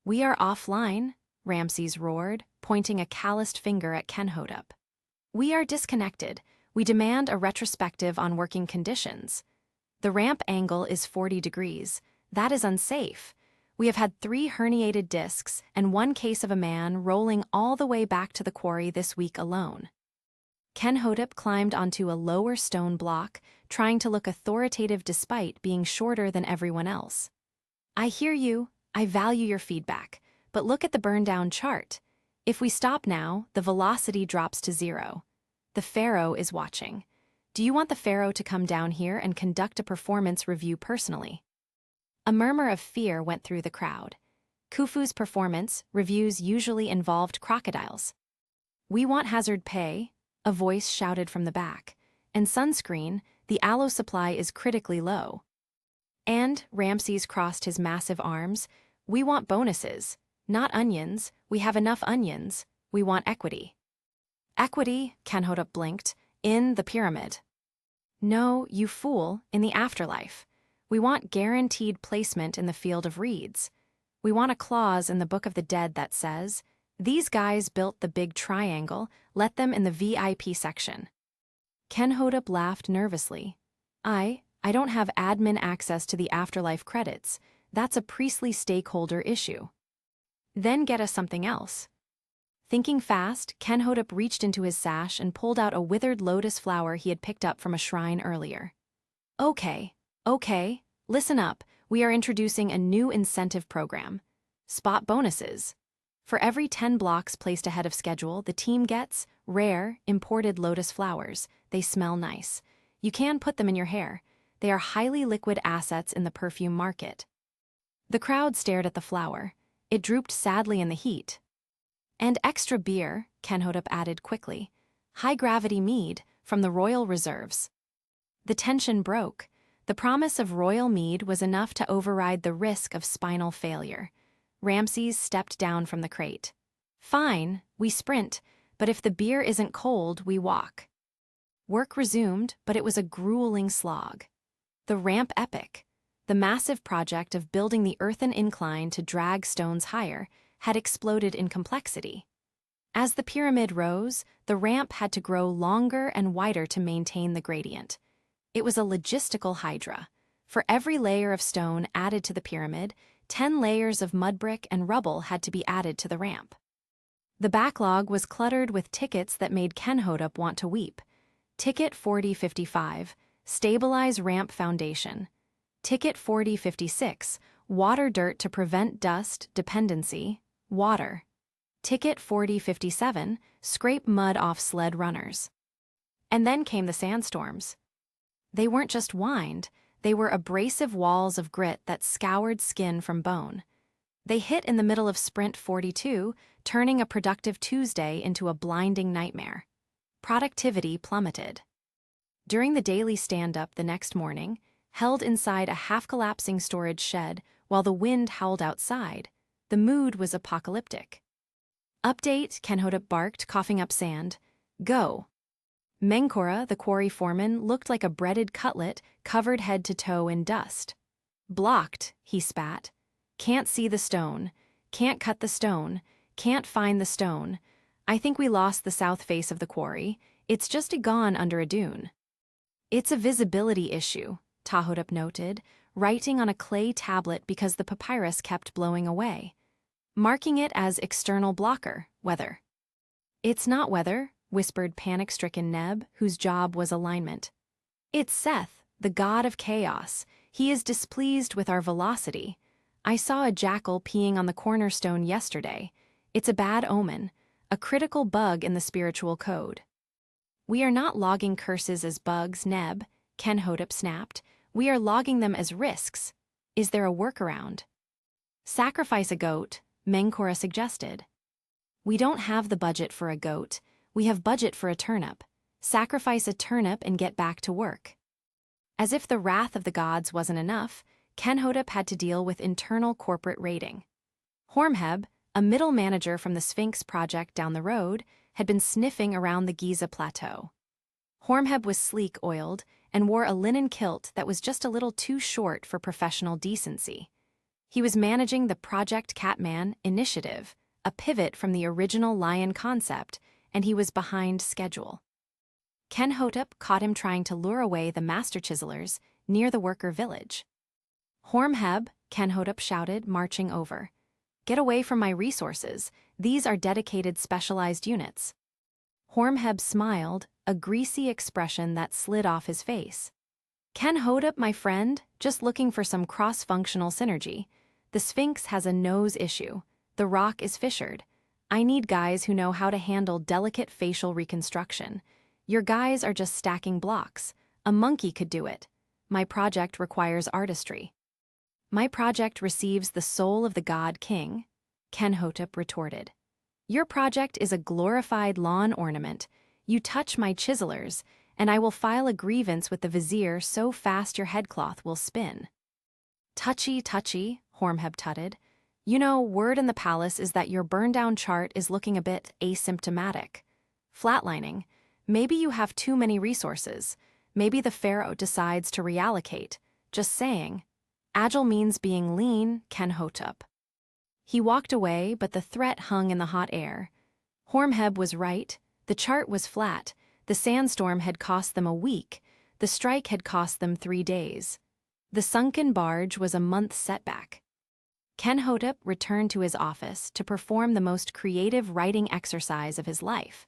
We are offline, Ramses roared, pointing a calloused finger at Kenhotep. We are disconnected. We demand a retrospective on working conditions. The ramp angle is 40 degrees. That is unsafe. We have had 3 herniated discs and 1 case of a man rolling all the way back to the quarry this week alone. Kenhotep climbed onto a lower stone block, trying to look authoritative despite being shorter than everyone else. I hear you. I value your feedback. But look at the burn-down chart. If we stop now, the velocity drops to 0. The Pharaoh is watching. Do you want the Pharaoh to come down here and conduct a performance review personally? A murmur of fear went through the crowd. Khufu's performance reviews usually involved crocodiles. We want hazard pay, a voice shouted from the back, and sunscreen, the aloe supply is critically low. And, Ramses crossed his massive arms, we want bonuses. Not onions, we have enough onions, we want equity. Equity, Kenhotep blinked, in the pyramid. No, you fool, in the afterlife. We want guaranteed placement in the field of reeds. We want a clause in the Book of the Dead that says, these guys built the big triangle, let them in the VIP section. Kenhotep laughed nervously. I don't have admin access to the afterlife credits. That's a priestly stakeholder issue. Then get us something else. Thinking fast, Kenhotep reached into his sash and pulled out a withered lotus flower he had picked up from a shrine earlier. Okay, listen up. We are introducing a new incentive program. Spot bonuses. For every 10 blocks placed ahead of schedule, the team gets rare, imported lotus flowers. They smell nice. You can put them in your hair. They are highly liquid assets in the perfume market. The crowd stared at the flower. It drooped sadly in the heat. And extra beer, Kenhotep added quickly. High-gravity mead from the royal reserves. The tension broke. The promise of royal mead was enough to override the risk of spinal failure. Ramses stepped down from the crate. Fine, we sprint, but if the beer isn't cold, we walk. Work resumed, but it was a grueling slog. The ramp epic, the massive project of building the earthen incline to drag stones higher, had exploded in complexity. As the pyramid rose, the ramp had to grow longer and wider to maintain the gradient. It was a logistical hydra. For every layer of stone added to the pyramid, 10 layers of mud brick and rubble had to be added to the ramp. The backlog was cluttered with tickets that made Kenhotep want to weep. Ticket 4055, stabilize ramp foundation. Ticket 4056, water dirt to prevent dust, dependency, water. Ticket 4057, scrape mud off sled runners. And then came the sandstorms. They weren't just wind, they were abrasive walls of grit that scoured skin from bone. They hit in the middle of Sprint 42, turning a productive Tuesday into a blinding nightmare. Productivity plummeted. During the daily stand-up the next morning, held inside a half-collapsing storage shed while the wind howled outside, the mood was apocalyptic. Update, Kenhodop barked, coughing up sand. Go. Menkora, the quarry foreman, looked like a breaded cutlet covered head to toe in dust. Blocked, he spat. Can't see the stone. Can't cut the stone. Can't find the stone. I think we lost the south face of the quarry. It's just gone under a dune. It's a visibility issue, Tahotep noted, writing on a clay tablet because the papyrus kept blowing away, marking it as external blocker, weather. It's not weather, whispered panic-stricken Neb, whose job was alignment. It's Seth, the god of chaos. He is displeased with our velocity. I saw a jackal peeing on the cornerstone yesterday. It's a bad omen, a critical bug in the spiritual code. We are not logging curses as bugs, Neb, Kenhodop snapped. We are logging them as risks. Is there a workaround? Sacrifice a goat, Menkora suggested. We don't have the budget for a goat. We have budget for a turnip. Sacrifice a turnip and get back to work. As if the wrath of the gods wasn't enough, Kenhodop had to deal with internal corporate raiding. Hormheb, a middle manager from the Sphinx project down the road, had been sniffing around the Giza plateau. Hormheb was sleek-oiled and wore a linen kilt that was just a little too short for professional decency. He was managing the Project Catman initiative, a pivot from the original lion concept, and he was behind schedule. Kenhodop caught him trying to lure away the master chiselers near the worker village. Hormheb, Kenhodop shouted, marching over. Get away from my resources. These are dedicated specialized units. Hormheb smiled, a greasy expression that slid off his face. Kenhodop, my friend, just looking for some cross-functional synergy. The Sphinx has a nose issue. The rock is fissured. I need guys who know how to handle delicate facial reconstruction. Your guys are just stacking blocks. A monkey could do it. My project requires artistry. My project receives the soul of the god king, Kenhodop retorted. Your project is a glorified lawn ornament. You touch my chiselers, and I will file a grievance with the vizier so fast your headcloth will spin. Touchy, touchy, Hormheb tutted. You know, word in the palace is that your burn-down chart is looking a bit asymptomatic. Flatlining. Maybe you have too many resources. Maybe the Pharaoh decides to reallocate. Just saying. Agile means being lean, Kenhodop. He walked away, but the threat hung in the hot air. Hormheb was right. The chart was flat. The sandstorm had cost them a week. The strike had cost them 3 days. The sunken barge was a month's setback. Kenhodop returned to his office to perform the most creative writing exercise of his life,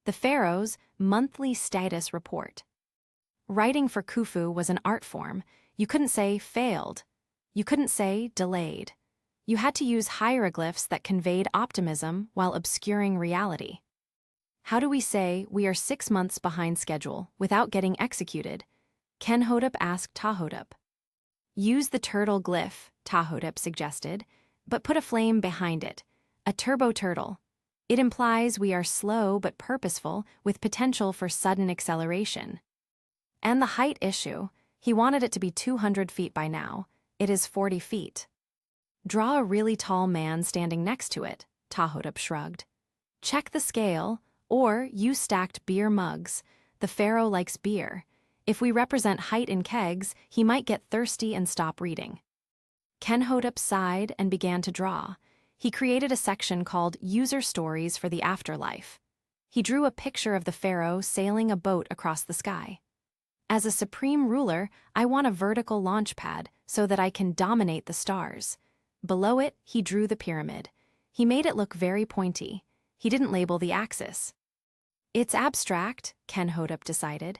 the Pharaoh's monthly status report. Writing for Khufu was an art form. You couldn't say failed. You couldn't say delayed. You had to use hieroglyphs that conveyed optimism while obscuring reality. How do we say we are 6 months behind schedule without getting executed? Kenhodop asked Tahotep. Use the turtle glyph, Tahotep suggested, but put a flame behind it, a turbo turtle. It implies we are slow but purposeful with potential for sudden acceleration. And the height issue, he wanted it to be 200 feet by now. It is 40 feet. Draw a really tall man standing next to it, Tahotep shrugged. Check the scale, or use stacked beer mugs. The Pharaoh likes beer. If we represent height in kegs, he might get thirsty and stop reading. Kenhodop sighed and began to draw. He created a section called User Stories for the Afterlife. He drew a picture of the Pharaoh sailing a boat across the sky. As a supreme ruler, I want a vertical launch pad so that I can dominate the stars. Below it, he drew the pyramid. He made it look very pointy. He didn't label the axis. It's abstract, Kenhodop decided.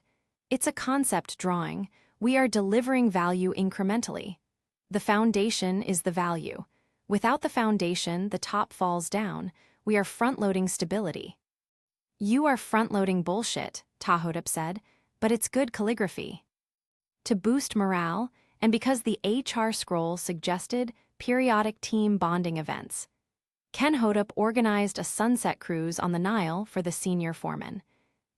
It's a concept drawing. We are delivering value incrementally. The foundation is the value. Without the foundation, the top falls down. We are front-loading stability. You are front-loading bullshit, Tahotep said, but it's good calligraphy. To boost morale, and because the HR scroll suggested periodic team bonding events, Kenhotep organized a sunset cruise on the Nile for the senior foreman.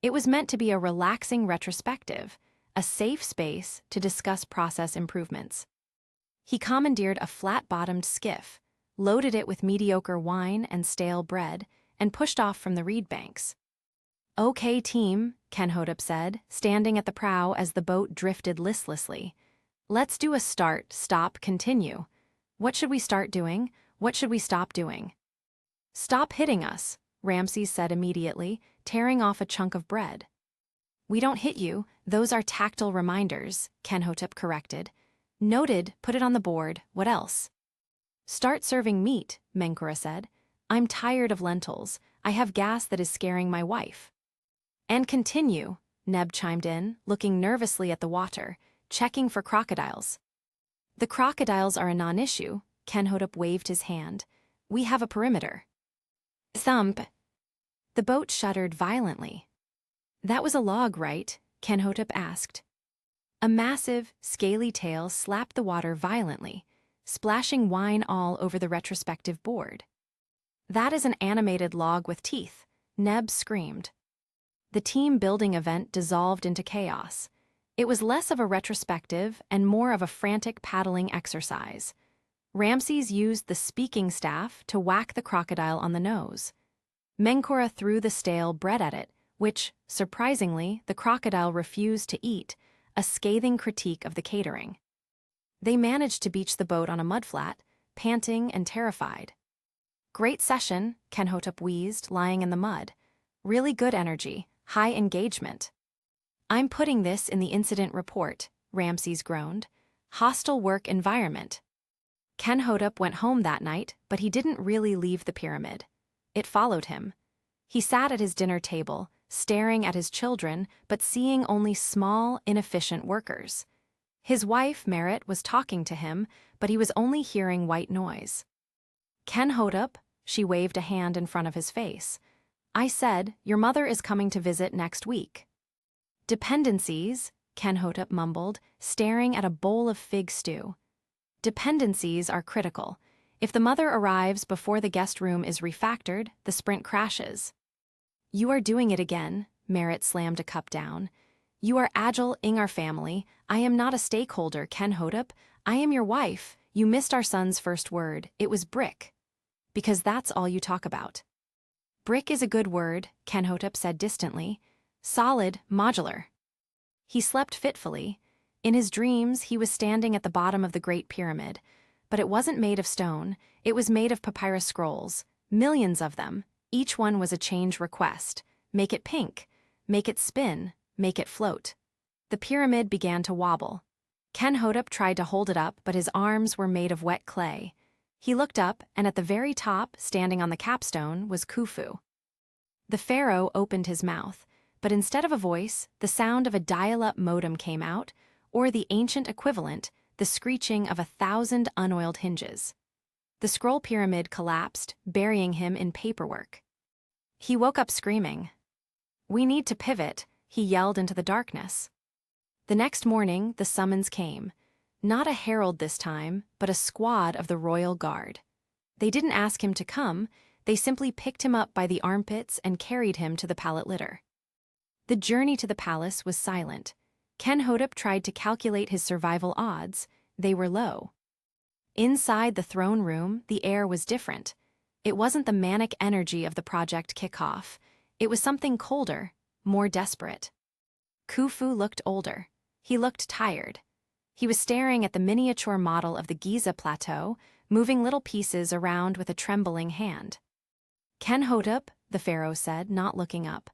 It was meant to be a relaxing retrospective, a safe space to discuss process improvements. He commandeered a flat-bottomed skiff, loaded it with mediocre wine and stale bread, and pushed off from the reed banks. "Okay, team," Kenhotep said, standing at the prow as the boat drifted listlessly. "Let's do a start, stop, continue. What should we start doing? What should we stop doing?" "Stop hitting us," Ramses said immediately, tearing off a chunk of bread. "We don't hit you, those are tactile reminders," Kenhotep corrected. "Noted, put it on the board, what else?" "Start serving meat," Menkora said. "I'm tired of lentils, I have gas that is scaring my wife." "And continue," Neb chimed in, looking nervously at the water, checking for crocodiles. "The crocodiles are a non-issue," Kenhotep waved his hand. "We have a perimeter." Thump. The boat shuddered violently. "That was a log, right?" Kenhotep asked. A massive, scaly tail slapped the water violently, splashing wine all over the retrospective board. "That is an animated log with teeth," Neb screamed. The team-building event dissolved into chaos. It was less of a retrospective and more of a frantic paddling exercise. Ramses used the speaking staff to whack the crocodile on the nose. Menkora threw the stale bread at it, which, surprisingly, the crocodile refused to eat, a scathing critique of the catering. They managed to beach the boat on a mudflat, panting and terrified. "Great session," Kenhotep wheezed, lying in the mud. "Really good energy, high engagement." "I'm putting this in the incident report," Ramses groaned. "Hostile work environment." Kenhotep went home that night, but he didn't really leave the pyramid. It followed him. He sat at his dinner table, staring at his children, but seeing only small, inefficient workers. His wife, Merit, was talking to him, but he was only hearing white noise. "Kenhotep," she waved a hand in front of his face. "I said, your mother is coming to visit next week." "Dependencies," Kenhotep mumbled, staring at a bowl of fig stew. "Dependencies are critical. If the mother arrives before the guest room is refactored, the sprint crashes." "You are doing it again," Merit slammed a cup down. "You are agile in our family. I am not a stakeholder, Kenhotep. I am your wife. You missed our son's first word. It was brick. Because that's all you talk about." "Brick is a good word," Kenhotep said distantly. "Solid, modular." He slept fitfully. In his dreams, he was standing at the bottom of the Great Pyramid. But it wasn't made of stone, it was made of papyrus scrolls, millions of them. Each one was a change request. Make it pink. Make it spin. Make it float. The pyramid began to wobble. Kenhotep tried to hold it up, but his arms were made of wet clay. He looked up, and at the very top, standing on the capstone, was Khufu. The Pharaoh opened his mouth, but instead of a voice, the sound of a dial-up modem came out, or the ancient equivalent, the screeching of 1,000 unoiled hinges. The scroll pyramid collapsed, burying him in paperwork. He woke up screaming. "We need to pivot," he yelled into the darkness. The next morning, the summons came. Not a herald this time, but a squad of the royal guard. They didn't ask him to come, they simply picked him up by the armpits and carried him to the pallet litter. The journey to the palace was silent. Kenhotep tried to calculate his survival odds. They were low. Inside the throne room, the air was different. It wasn't the manic energy of the project kickoff. It was something colder, more desperate. Khufu looked older. He looked tired. He was staring at the miniature model of the Giza Plateau, moving little pieces around with a trembling hand. "Kenhotep," the pharaoh said, not looking up.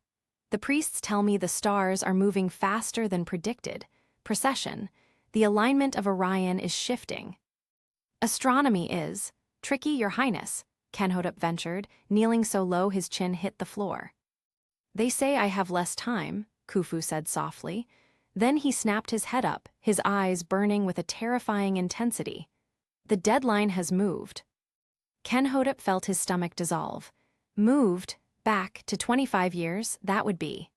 "The priests tell me the stars are moving faster than predicted. Precession. The alignment of Orion is shifting." "Astronomy is tricky, your highness," Kenhotep ventured, kneeling so low his chin hit the floor. "They say I have less time," Khufu said softly. Then he snapped his head up, his eyes burning with a terrifying intensity. The deadline has moved. Kenhotep felt his stomach dissolve. Moved, back to 25 years, that would be.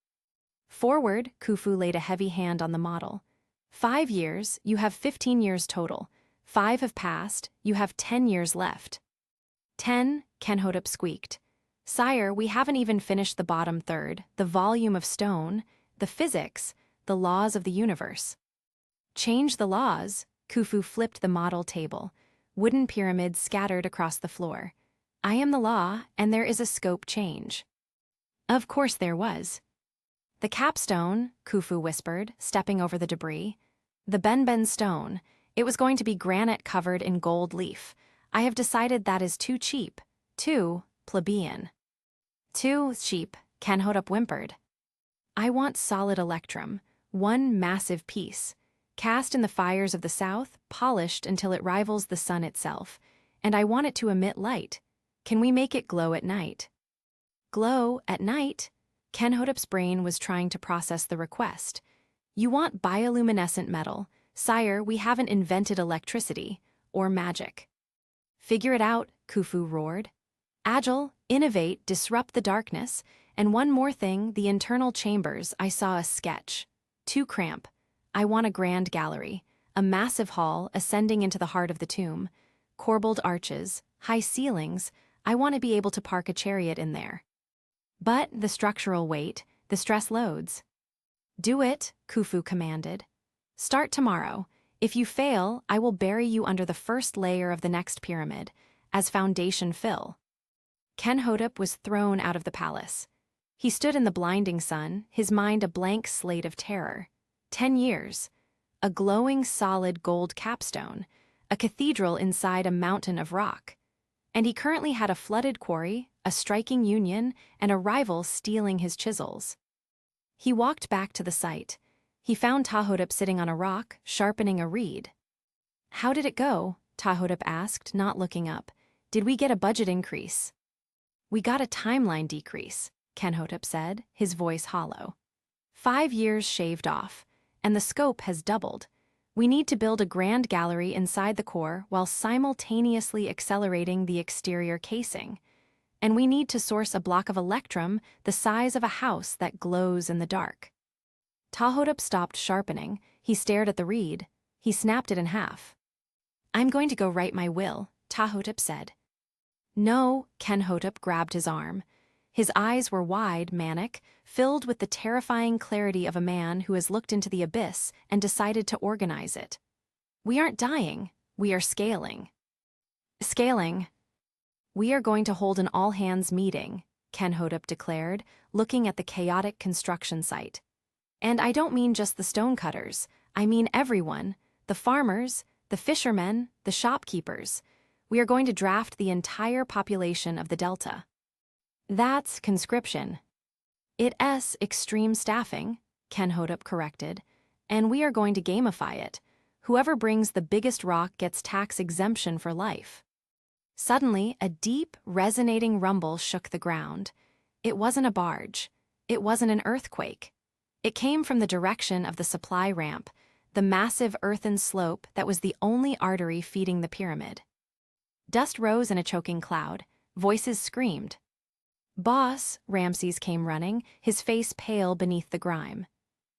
Forward, Khufu laid a heavy hand on the model. 5 years, you have 15 years total. 5 have passed, you have 10 years left. 10, Kenhotep squeaked. Sire, we haven't even finished the bottom third, the volume of stone, the physics, the laws of the universe. Change the laws, Khufu flipped the model table. Wooden pyramids scattered across the floor. I am the law, and there is a scope change. Of course there was. The capstone, Khufu whispered, stepping over the debris. The Benben stone. It was going to be granite covered in gold leaf. I have decided that is too cheap. Too plebeian. Too cheap, Kenhotep whimpered. I want solid electrum, one massive piece, cast in the fires of the south, polished until it rivals the sun itself, and I want it to emit light. Can we make it glow at night? Glow at night? Kenhotep's brain was trying to process the request. You want bioluminescent metal. Sire, we haven't invented electricity, or magic. Figure it out, Khufu roared. Agile, innovate, disrupt the darkness, and one more thing, the internal chambers, I saw a sketch. Too cramp. I want a grand gallery, a massive hall ascending into the heart of the tomb, corbelled arches, high ceilings. I want to be able to park a chariot in there. But the structural weight, the stress loads. Do it, Khufu commanded. Start tomorrow. If you fail, I will bury you under the first layer of the next pyramid, as foundation fill. Kenhotep was thrown out of the palace. He stood in the blinding sun, his mind a blank slate of terror. 10 years. A glowing solid gold capstone, a cathedral inside a mountain of rock. And he currently had a flooded quarry, a striking union, and a rival stealing his chisels. He walked back to the site. He found Tahotep sitting on a rock, sharpening a reed. How did it go? Tahotep asked, not looking up. Did we get a budget increase? We got a timeline decrease, Kenhotep said, his voice hollow. 5 years shaved off, and the scope has doubled. We need to build a grand gallery inside the core while simultaneously accelerating the exterior casing. And we need to source a block of electrum the size of a house that glows in the dark. Tahotep stopped sharpening. He stared at the reed. He snapped it in half. I'm going to go write my will, Tahotep said. No, Kenhotep grabbed his arm. His eyes were wide, manic, filled with the terrifying clarity of a man who has looked into the abyss and decided to organize it. We aren't dying, we are scaling. Scaling. We are going to hold an all-hands meeting, Kenhotep declared, looking at the chaotic construction site. And I don't mean just the stonecutters, I mean everyone, the farmers, the fishermen, the shopkeepers. We are going to draft the entire population of the Delta. That's conscription. It's extreme staffing, Kenhotep corrected, and we are going to gamify it. Whoever brings the biggest rock gets tax exemption for life. Suddenly, a deep, resonating rumble shook the ground. It wasn't a barge. It wasn't an earthquake. It came from the direction of the supply ramp, the massive earthen slope that was the only artery feeding the pyramid. Dust rose in a choking cloud. Voices screamed. Boss, Ramses came running, his face pale beneath the grime.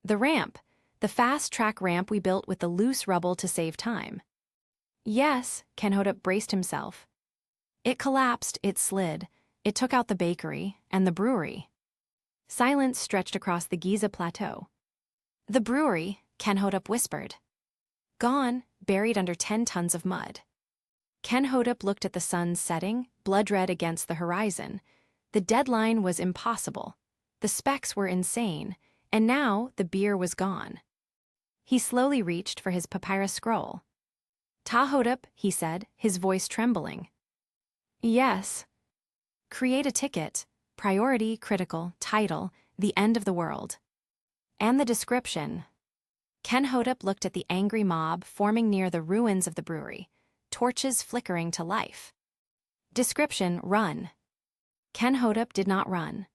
The ramp. The fast-track ramp we built with the loose rubble to save time. Yes, Kenhotep braced himself. It collapsed, it slid. It took out the bakery and the brewery. Silence stretched across the Giza plateau. The brewery, Kenhotep whispered. Gone, buried under 10 tons of mud. Kenhotep looked at the sun setting, blood-red against the horizon. The deadline was impossible. The specs were insane, and now the beer was gone. He slowly reached for his papyrus scroll. Tahotep, he said, his voice trembling. Yes. Create a ticket, priority, critical, title, the end of the world. And the description. Kenhotep looked at the angry mob forming near the ruins of the brewery, torches flickering to life. Description, run. Kenhotep did not run.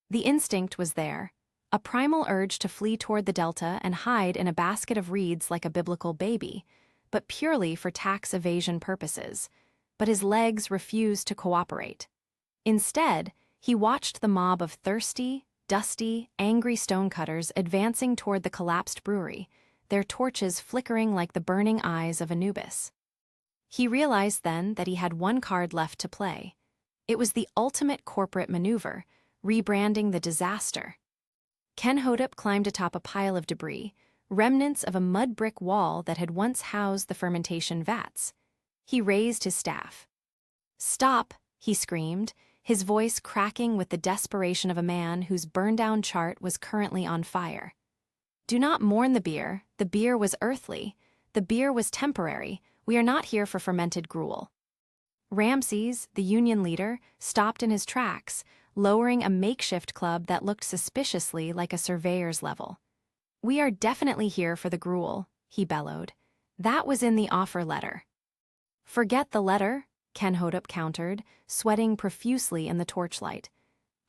The instinct was there, a primal urge to flee toward the delta and hide in a basket of reeds like a biblical baby, but purely for tax evasion purposes. But his legs refused to cooperate. Instead, he watched the mob of thirsty, dusty, angry stonecutters advancing toward the collapsed brewery, their torches flickering like the burning eyes of Anubis. He realized then that he had one card left to play. It was the ultimate corporate maneuver, rebranding the disaster. Kenhotep climbed atop a pile of debris, remnants of a mud brick wall that had once housed the fermentation vats. He raised his staff. "Stop!" he screamed, his voice cracking with the desperation of a man whose burned-down chart was currently on fire. "Do not mourn the beer was earthly, the beer was temporary, we are not here for fermented gruel." Ramses, the union leader, stopped in his tracks, lowering a makeshift club that looked suspiciously like a surveyor's level. "We are definitely here for the gruel," he bellowed. "That was in the offer letter." "Forget the letter," Kenhotep countered, sweating profusely in the torchlight.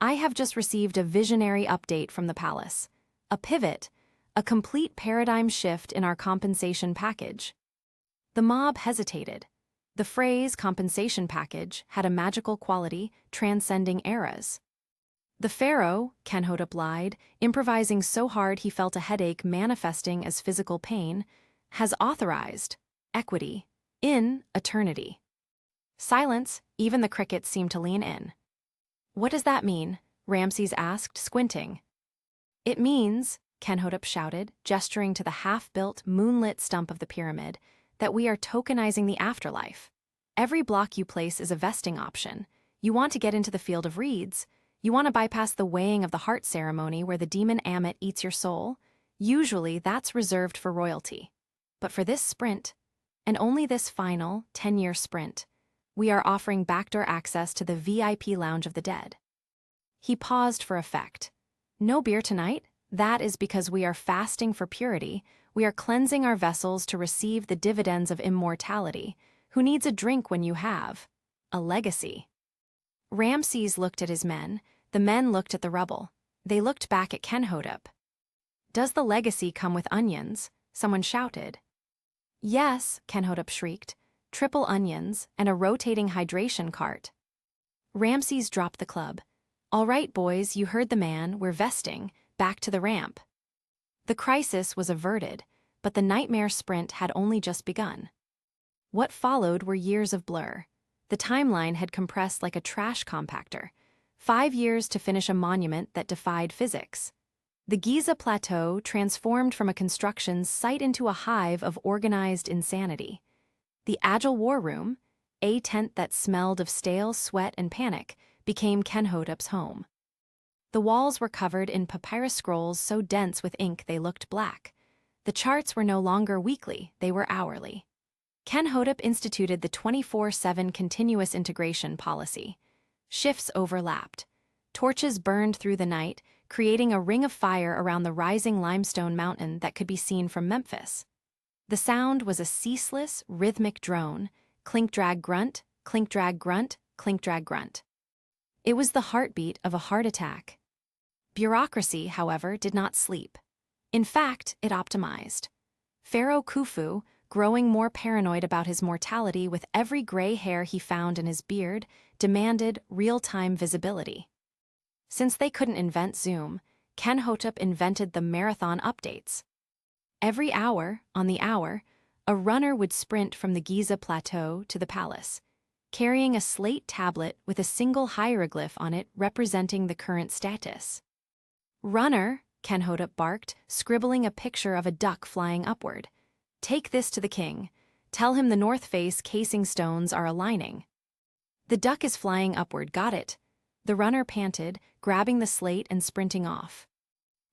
"I have just received a visionary update from the palace. A pivot, a complete paradigm shift in our compensation package." The mob hesitated. The phrase compensation package had a magical quality transcending eras. "The Pharaoh," Kenhotep lied, improvising so hard he felt a headache manifesting as physical pain, "has authorized equity in eternity." Silence, even the crickets seemed to lean in. "What does that mean?" Ramses asked, squinting. "It means," Kenhotep shouted, gesturing to the half-built, moonlit stump of the pyramid, "that we are tokenizing the afterlife. Every block you place is a vesting option. You want to get into the field of reeds. You want to bypass the weighing of the heart ceremony where the demon Amit eats your soul. Usually that's reserved for royalty. But for this sprint, and only this final 10-year sprint, we are offering backdoor access to the VIP lounge of the dead." He paused for effect. "No beer tonight? That is because we are fasting for purity. We are cleansing our vessels to receive the dividends of immortality. Who needs a drink when you have a legacy?" Ramses looked at his men. The men looked at the rubble. They looked back at Kenhotep. "Does the legacy come with onions?" someone shouted. "Yes," Kenhotep shrieked. "Triple onions and a rotating hydration cart." Ramses dropped the club. "All right, boys, you heard the man. We're vesting. Back to the ramp." The crisis was averted, but the nightmare sprint had only just begun. What followed were years of blur. The timeline had compressed like a trash compactor. 5 years to finish a monument that defied physics. The Giza Plateau transformed from a construction site into a hive of organized insanity. The Agile War Room, a tent that smelled of stale sweat and panic, became Kenhotep's home. The walls were covered in papyrus scrolls so dense with ink they looked black. The charts were no longer weekly, they were hourly. Kenhotep instituted the 24/7 continuous integration policy. Shifts overlapped. Torches burned through the night, creating a ring of fire around the rising limestone mountain that could be seen from Memphis. The sound was a ceaseless, rhythmic drone, clink-drag-grunt, clink-drag-grunt, clink-drag-grunt. It was the heartbeat of a heart attack. Bureaucracy, however, did not sleep. In fact, it optimized. Pharaoh Khufu, growing more paranoid about his mortality with every gray hair he found in his beard, demanded real-time visibility. Since they couldn't invent Zoom, Kenhotep invented the marathon updates. Every hour, on the hour, a runner would sprint from the Giza Plateau to the palace, carrying a slate tablet with a single hieroglyph on it representing the current status. "Runner," Kenhotep barked, scribbling a picture of a duck flying upward. "Take this to the king. Tell him the north face casing stones are aligning." "The duck is flying upward, got it." The runner panted, grabbing the slate and sprinting off.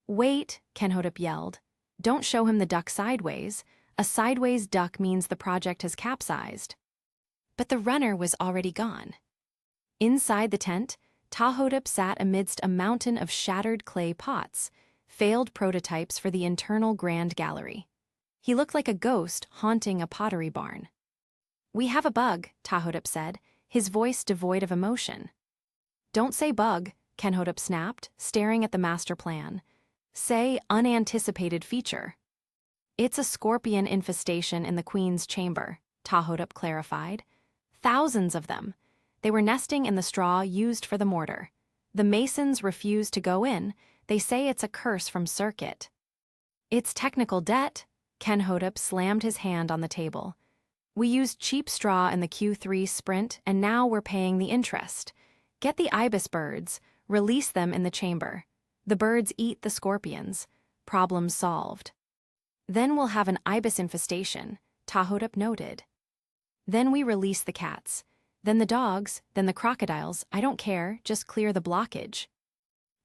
"Wait," Kenhotep yelled. "Don't show him the duck sideways. A sideways duck means the project has capsized." But the runner was already gone. Inside the tent, Tahotep sat amidst a mountain of shattered clay pots, failed prototypes for the internal grand gallery. He looked like a ghost haunting a pottery barn. "We have a bug," Tahotep said, his voice devoid of emotion. "Don't say bug," Kenhotep snapped, staring at the master plan. "Say unanticipated feature." It's a scorpion infestation in the queen's chamber, Ptahhotep clarified. Thousands of them. They were nesting in the straw used for the mortar. The masons refuse to go in. They say it's a curse from Circuit. It's technical debt. Ptahhotep slammed his hand on the table. We used cheap straw in the Q3 sprint, and now we're paying the interest. Get the ibis birds, release them in the chamber. The birds eat the scorpions. Problem solved. Then we'll have an ibis infestation, Ptahhotep noted. Then we release the cats. Then the dogs, then the crocodiles, I don't care, just clear the blockage.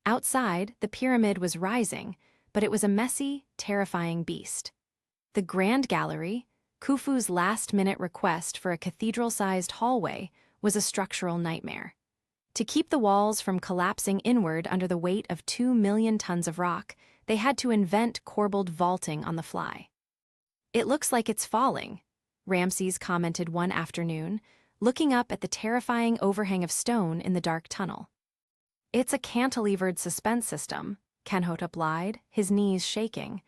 Outside, the pyramid was rising, but it was a messy, terrifying beast. The Grand Gallery, Khufu's last-minute request for a cathedral-sized hallway, was a structural nightmare. To keep the walls from collapsing inward under the weight of 2 million tons of rock, they had to invent corbelled vaulting on the fly. It looks like it's falling, Ramses commented one afternoon, looking up at the terrifying overhang of stone in the dark tunnel. It's a cantilevered suspense system, Ptahhotep lied, his knees shaking.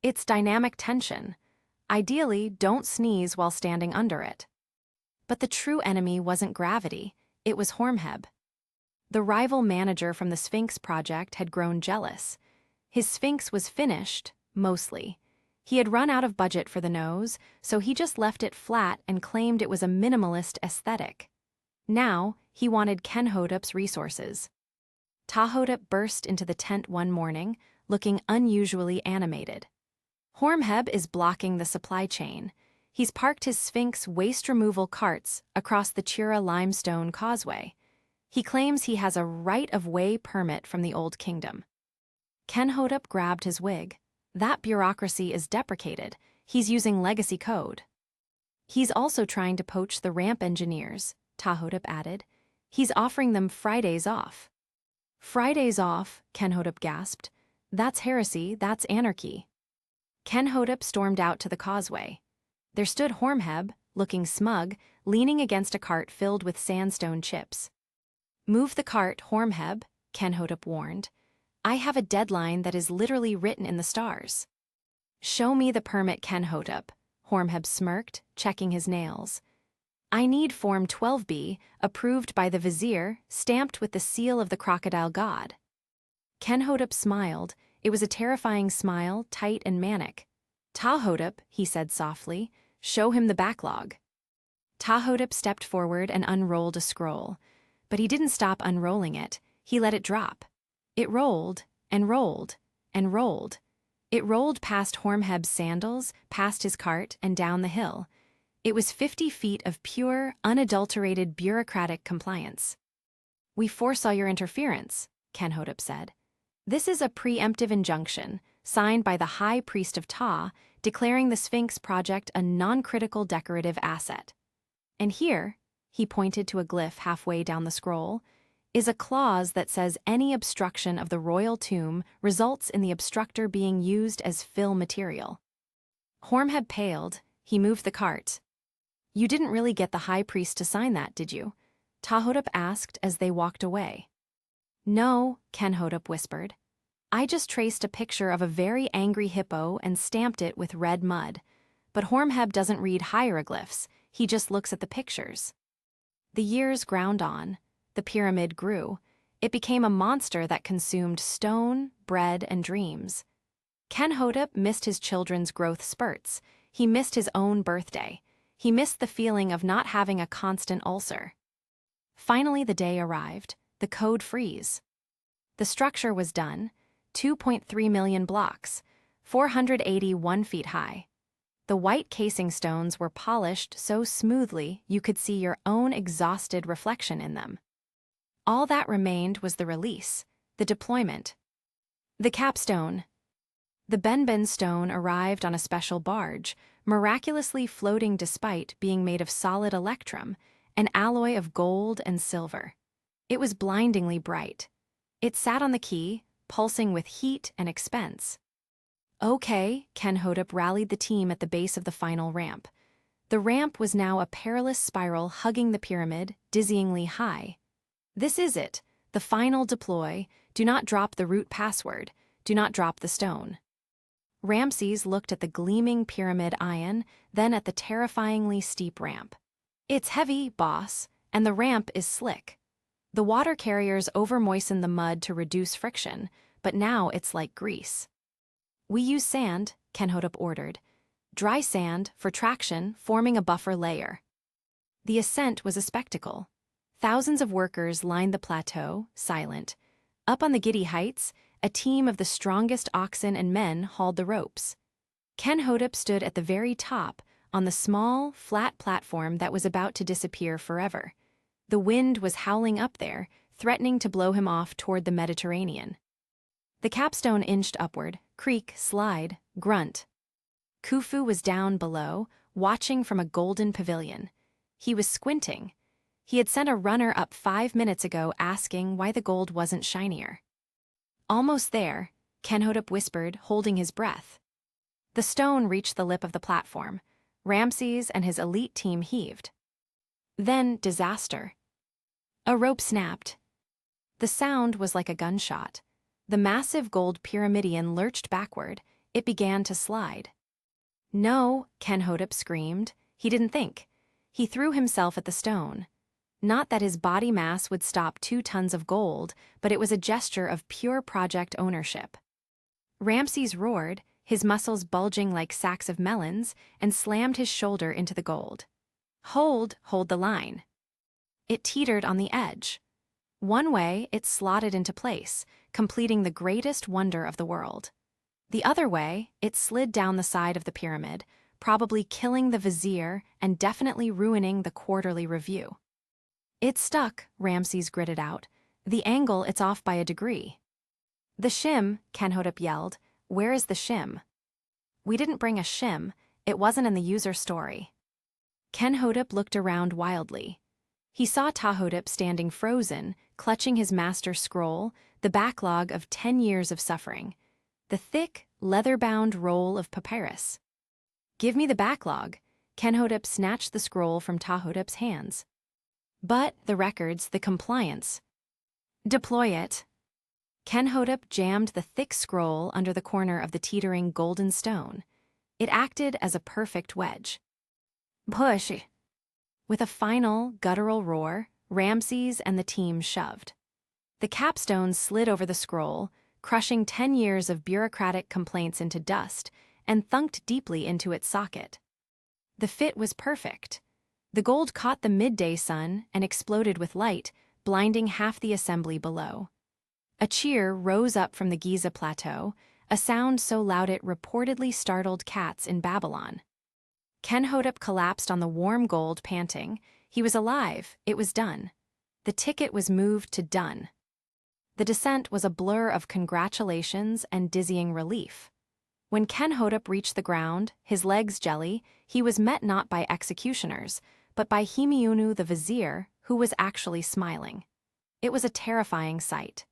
It's dynamic tension. Ideally, don't sneeze while standing under it. But the true enemy wasn't gravity, it was Hormheb. The rival manager from the Sphinx project had grown jealous. His Sphinx was finished, mostly. He had run out of budget for the nose, so he just left it flat and claimed it was a minimalist aesthetic. Now, he wanted Ptahhotep's resources. Ptahhotep burst into the tent one morning, looking unusually animated. Hormheb is blocking the supply chain. He's parked his Sphinx waste removal carts across the Chira limestone causeway. He claims he has a right-of-way permit from the Old Kingdom. Ptahhotep grabbed his wig. That bureaucracy is deprecated. He's using legacy code. He's also trying to poach the ramp engineers, Ptahhotep added. He's offering them Fridays off. Fridays off, Ptahhotep gasped. That's heresy, that's anarchy. Ptahhotep stormed out to the causeway. There stood Hormheb, looking smug, leaning against a cart filled with sandstone chips. Move the cart, Hormheb, Ptahhotep warned. I have a deadline that is literally written in the stars. Show me the permit, Ptahhotep, Hormheb smirked, checking his nails. I need Form 12B, approved by the vizier, stamped with the seal of the crocodile god. Ptahhotep smiled. It was a terrifying smile, tight and manic. Ptahhotep, he said softly, show him the backlog. Ptahhotep stepped forward and unrolled a scroll. But he didn't stop unrolling it. He let it drop. It rolled, and rolled, and rolled. It rolled past Hormheb's sandals, past his cart, and down the hill. It was 50 feet of pure, unadulterated bureaucratic compliance. We foresaw your interference, Ptahhotep said. This is a preemptive injunction, signed by the High Priest of Ptah, declaring the Sphinx project a non-critical decorative asset. And here, he pointed to a glyph halfway down the scroll, is a clause that says any obstruction of the royal tomb results in the obstructor being used as fill material. Hormheb paled. He moved the cart. You didn't really get the high priest to sign that, did you? Ptahhotep asked as they walked away. No, Ptahhotep whispered. I just traced a picture of a very angry hippo and stamped it with red mud. But Hormheb doesn't read hieroglyphs, he just looks at the pictures. The years ground on. The pyramid grew. It became a monster that consumed stone, bread, and dreams. Ptahhotep missed his children's growth spurts. He missed his own birthday. He missed the feeling of not having a constant ulcer. Finally, the day arrived, the code freeze. The structure was done, 2.3 million blocks, 481 feet high. The white casing stones were polished so smoothly you could see your own exhausted reflection in them. All that remained was the release, the deployment. The capstone. The Benben stone arrived on a special barge, miraculously floating despite being made of solid electrum, an alloy of gold and silver. It was blindingly bright. It sat on the quay, pulsing with heat and expense. Okay, Ptahhotep rallied the team at the base of the final ramp. The ramp was now a perilous spiral hugging the pyramid, dizzyingly high. This is it, the final deploy. Do not drop the root password. Do not drop the stone. Ramses looked at the gleaming pyramid ion, then at the terrifyingly steep ramp. "It's heavy, boss, and the ramp is slick. The water carriers over-moisten the mud to reduce friction, but now it's like grease." "We use sand," Kenhotep ordered. "Dry sand, for traction, forming a buffer layer." The ascent was a spectacle. Thousands of workers lined the plateau, silent. Up on the giddy heights, a team of the strongest oxen and men hauled the ropes. Kenhotep stood at the very top, on the small, flat platform that was about to disappear forever. The wind was howling up there, threatening to blow him off toward the Mediterranean. The capstone inched upward, creak, slide, grunt. Khufu was down below, watching from a golden pavilion. He was squinting. He had sent a runner up 5 minutes ago asking why the gold wasn't shinier. "Almost there," Kenhotep whispered, holding his breath. The stone reached the lip of the platform. Ramses and his elite team heaved. Then disaster. A rope snapped. The sound was like a gunshot. The massive gold pyramidion lurched backward. It began to slide. "No," Kenhotep screamed. He didn't think. He threw himself at the stone. Not that his body mass would stop 2 tons of gold, but it was a gesture of pure project ownership. Ramses roared, his muscles bulging like sacks of melons, and slammed his shoulder into the gold. Hold the line." It teetered on the edge. One way, it slotted into place, completing the greatest wonder of the world. The other way, it slid down the side of the pyramid, probably killing the vizier and definitely ruining the quarterly review. "It's stuck," Ramses gritted out. "The angle, it's off by a degree." "The shim," Kenhotep yelled. "Where is the shim?" "We didn't bring a shim. It wasn't in the user story." Kenhotep looked around wildly. He saw Tahotep standing frozen, clutching his master scroll, the backlog of 10 years of suffering. The thick, leather-bound roll of papyrus. "Give me the backlog." Kenhotep snatched the scroll from Tahotep's hands. "But the records, the compliance." "Deploy it." Kenhotep jammed the thick scroll under the corner of the teetering golden stone. It acted as a perfect wedge. "Push." With a final, guttural roar, Ramses and the team shoved. The capstone slid over the scroll, crushing 10 years of bureaucratic complaints into dust, and thunked deeply into its socket. The fit was perfect. The gold caught the midday sun and exploded with light, blinding half the assembly below. A cheer rose up from the Giza plateau, a sound so loud it reportedly startled cats in Babylon. Kenhotep collapsed on the warm gold, panting. He was alive, it was done. The ticket was moved to done. The descent was a blur of congratulations and dizzying relief. When Kenhotep reached the ground, his legs jelly, he was met not by executioners, but by Himiunu the vizier, who was actually smiling. It was a terrifying sight.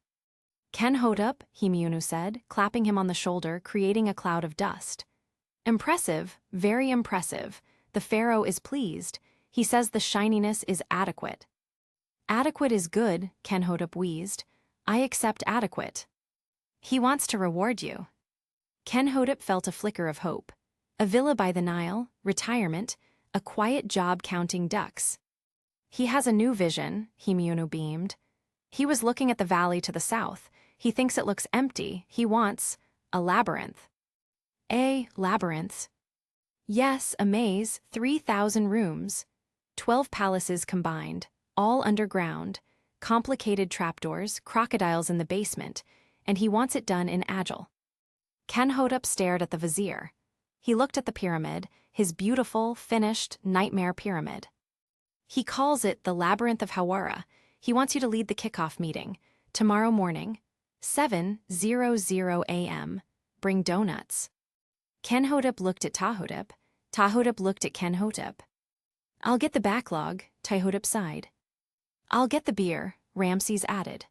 "Kenhotep," Himiunu said, clapping him on the shoulder, creating a cloud of dust. "Impressive, very impressive. The Pharaoh is pleased. He says the shininess is adequate." "Adequate is good," Kenhotep wheezed. "I accept adequate." "He wants to reward you." Kenhotep felt a flicker of hope. A villa by the Nile, retirement, a quiet job counting ducks. "He has a new vision," Himiunu beamed. "He was looking at the valley to the south. He thinks it looks empty. He wants a labyrinth." "A labyrinth?" "Yes, a maze, 3,000 rooms. 12 palaces combined, all underground, complicated trapdoors, crocodiles in the basement, and he wants it done in agile." Kenhotep stared at the vizier. He looked at the pyramid, his beautiful, finished, nightmare pyramid. "He calls it the Labyrinth of Hawara. He wants you to lead the kickoff meeting. Tomorrow morning, 7:00 a.m. Bring donuts." Kenhotep looked at Tahotep. Tahotep looked at Kenhotep. "I'll get the backlog," Tahotep sighed. "I'll get the beer," Ramses added.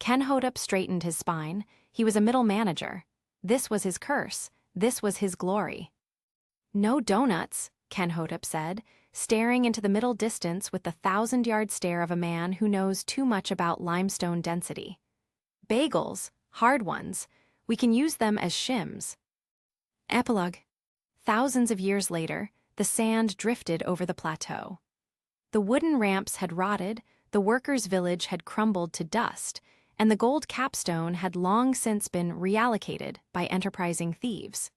Kenhotep straightened his spine. He was a middle manager. This was his curse. This was his glory. "No donuts," Kenhotep said, staring into the middle distance with the 1,000-yard stare of a man who knows too much about limestone density. "Bagels, hard ones. We can use them as shims." Epilogue. Thousands of years later, the sand drifted over the plateau. The wooden ramps had rotted, the workers' village had crumbled to dust, and the gold capstone had long since been reallocated by enterprising thieves.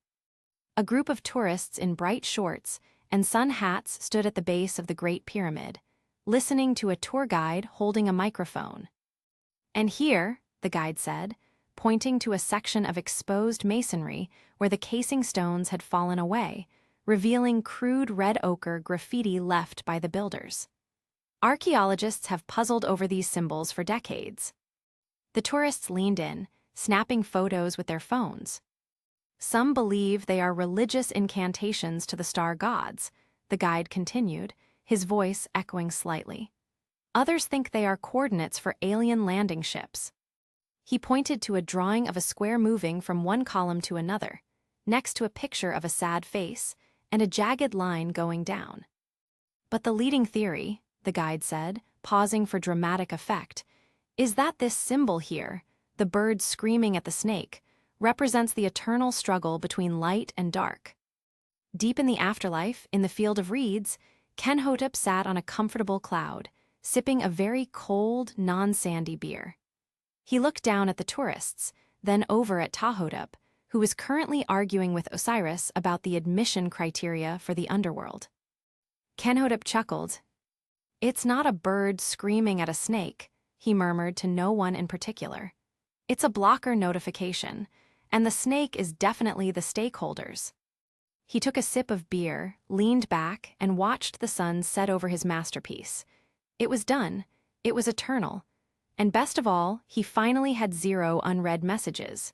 A group of tourists in bright shorts and sun hats stood at the base of the Great Pyramid, listening to a tour guide holding a microphone. And here, the guide said, pointing to a section of exposed masonry where the casing stones had fallen away, revealing crude red ochre graffiti left by the builders. Archaeologists have puzzled over these symbols for decades. The tourists leaned in, snapping photos with their phones. Some believe they are religious incantations to the star gods, the guide continued, his voice echoing slightly. Others think they are coordinates for alien landing ships. He pointed to a drawing of a square moving from one column to another, next to a picture of a sad face and a jagged line going down. But the leading theory, the guide said, pausing for dramatic effect, is that this symbol here, the bird screaming at the snake, represents the eternal struggle between light and dark. Deep in the afterlife, in the field of reeds, Kenhotep sat on a comfortable cloud, sipping a very cold, non-sandy beer. He looked down at the tourists, then over at Tahotep, who was currently arguing with Osiris about the admission criteria for the underworld. Kenhotep chuckled. "It's not a bird screaming at a snake," he murmured to no one in particular. "It's a blocker notification, and the snake is definitely the stakeholders." He took a sip of beer, leaned back, and watched the sun set over his masterpiece. It was done. It was eternal. And best of all, he finally had 0 unread messages.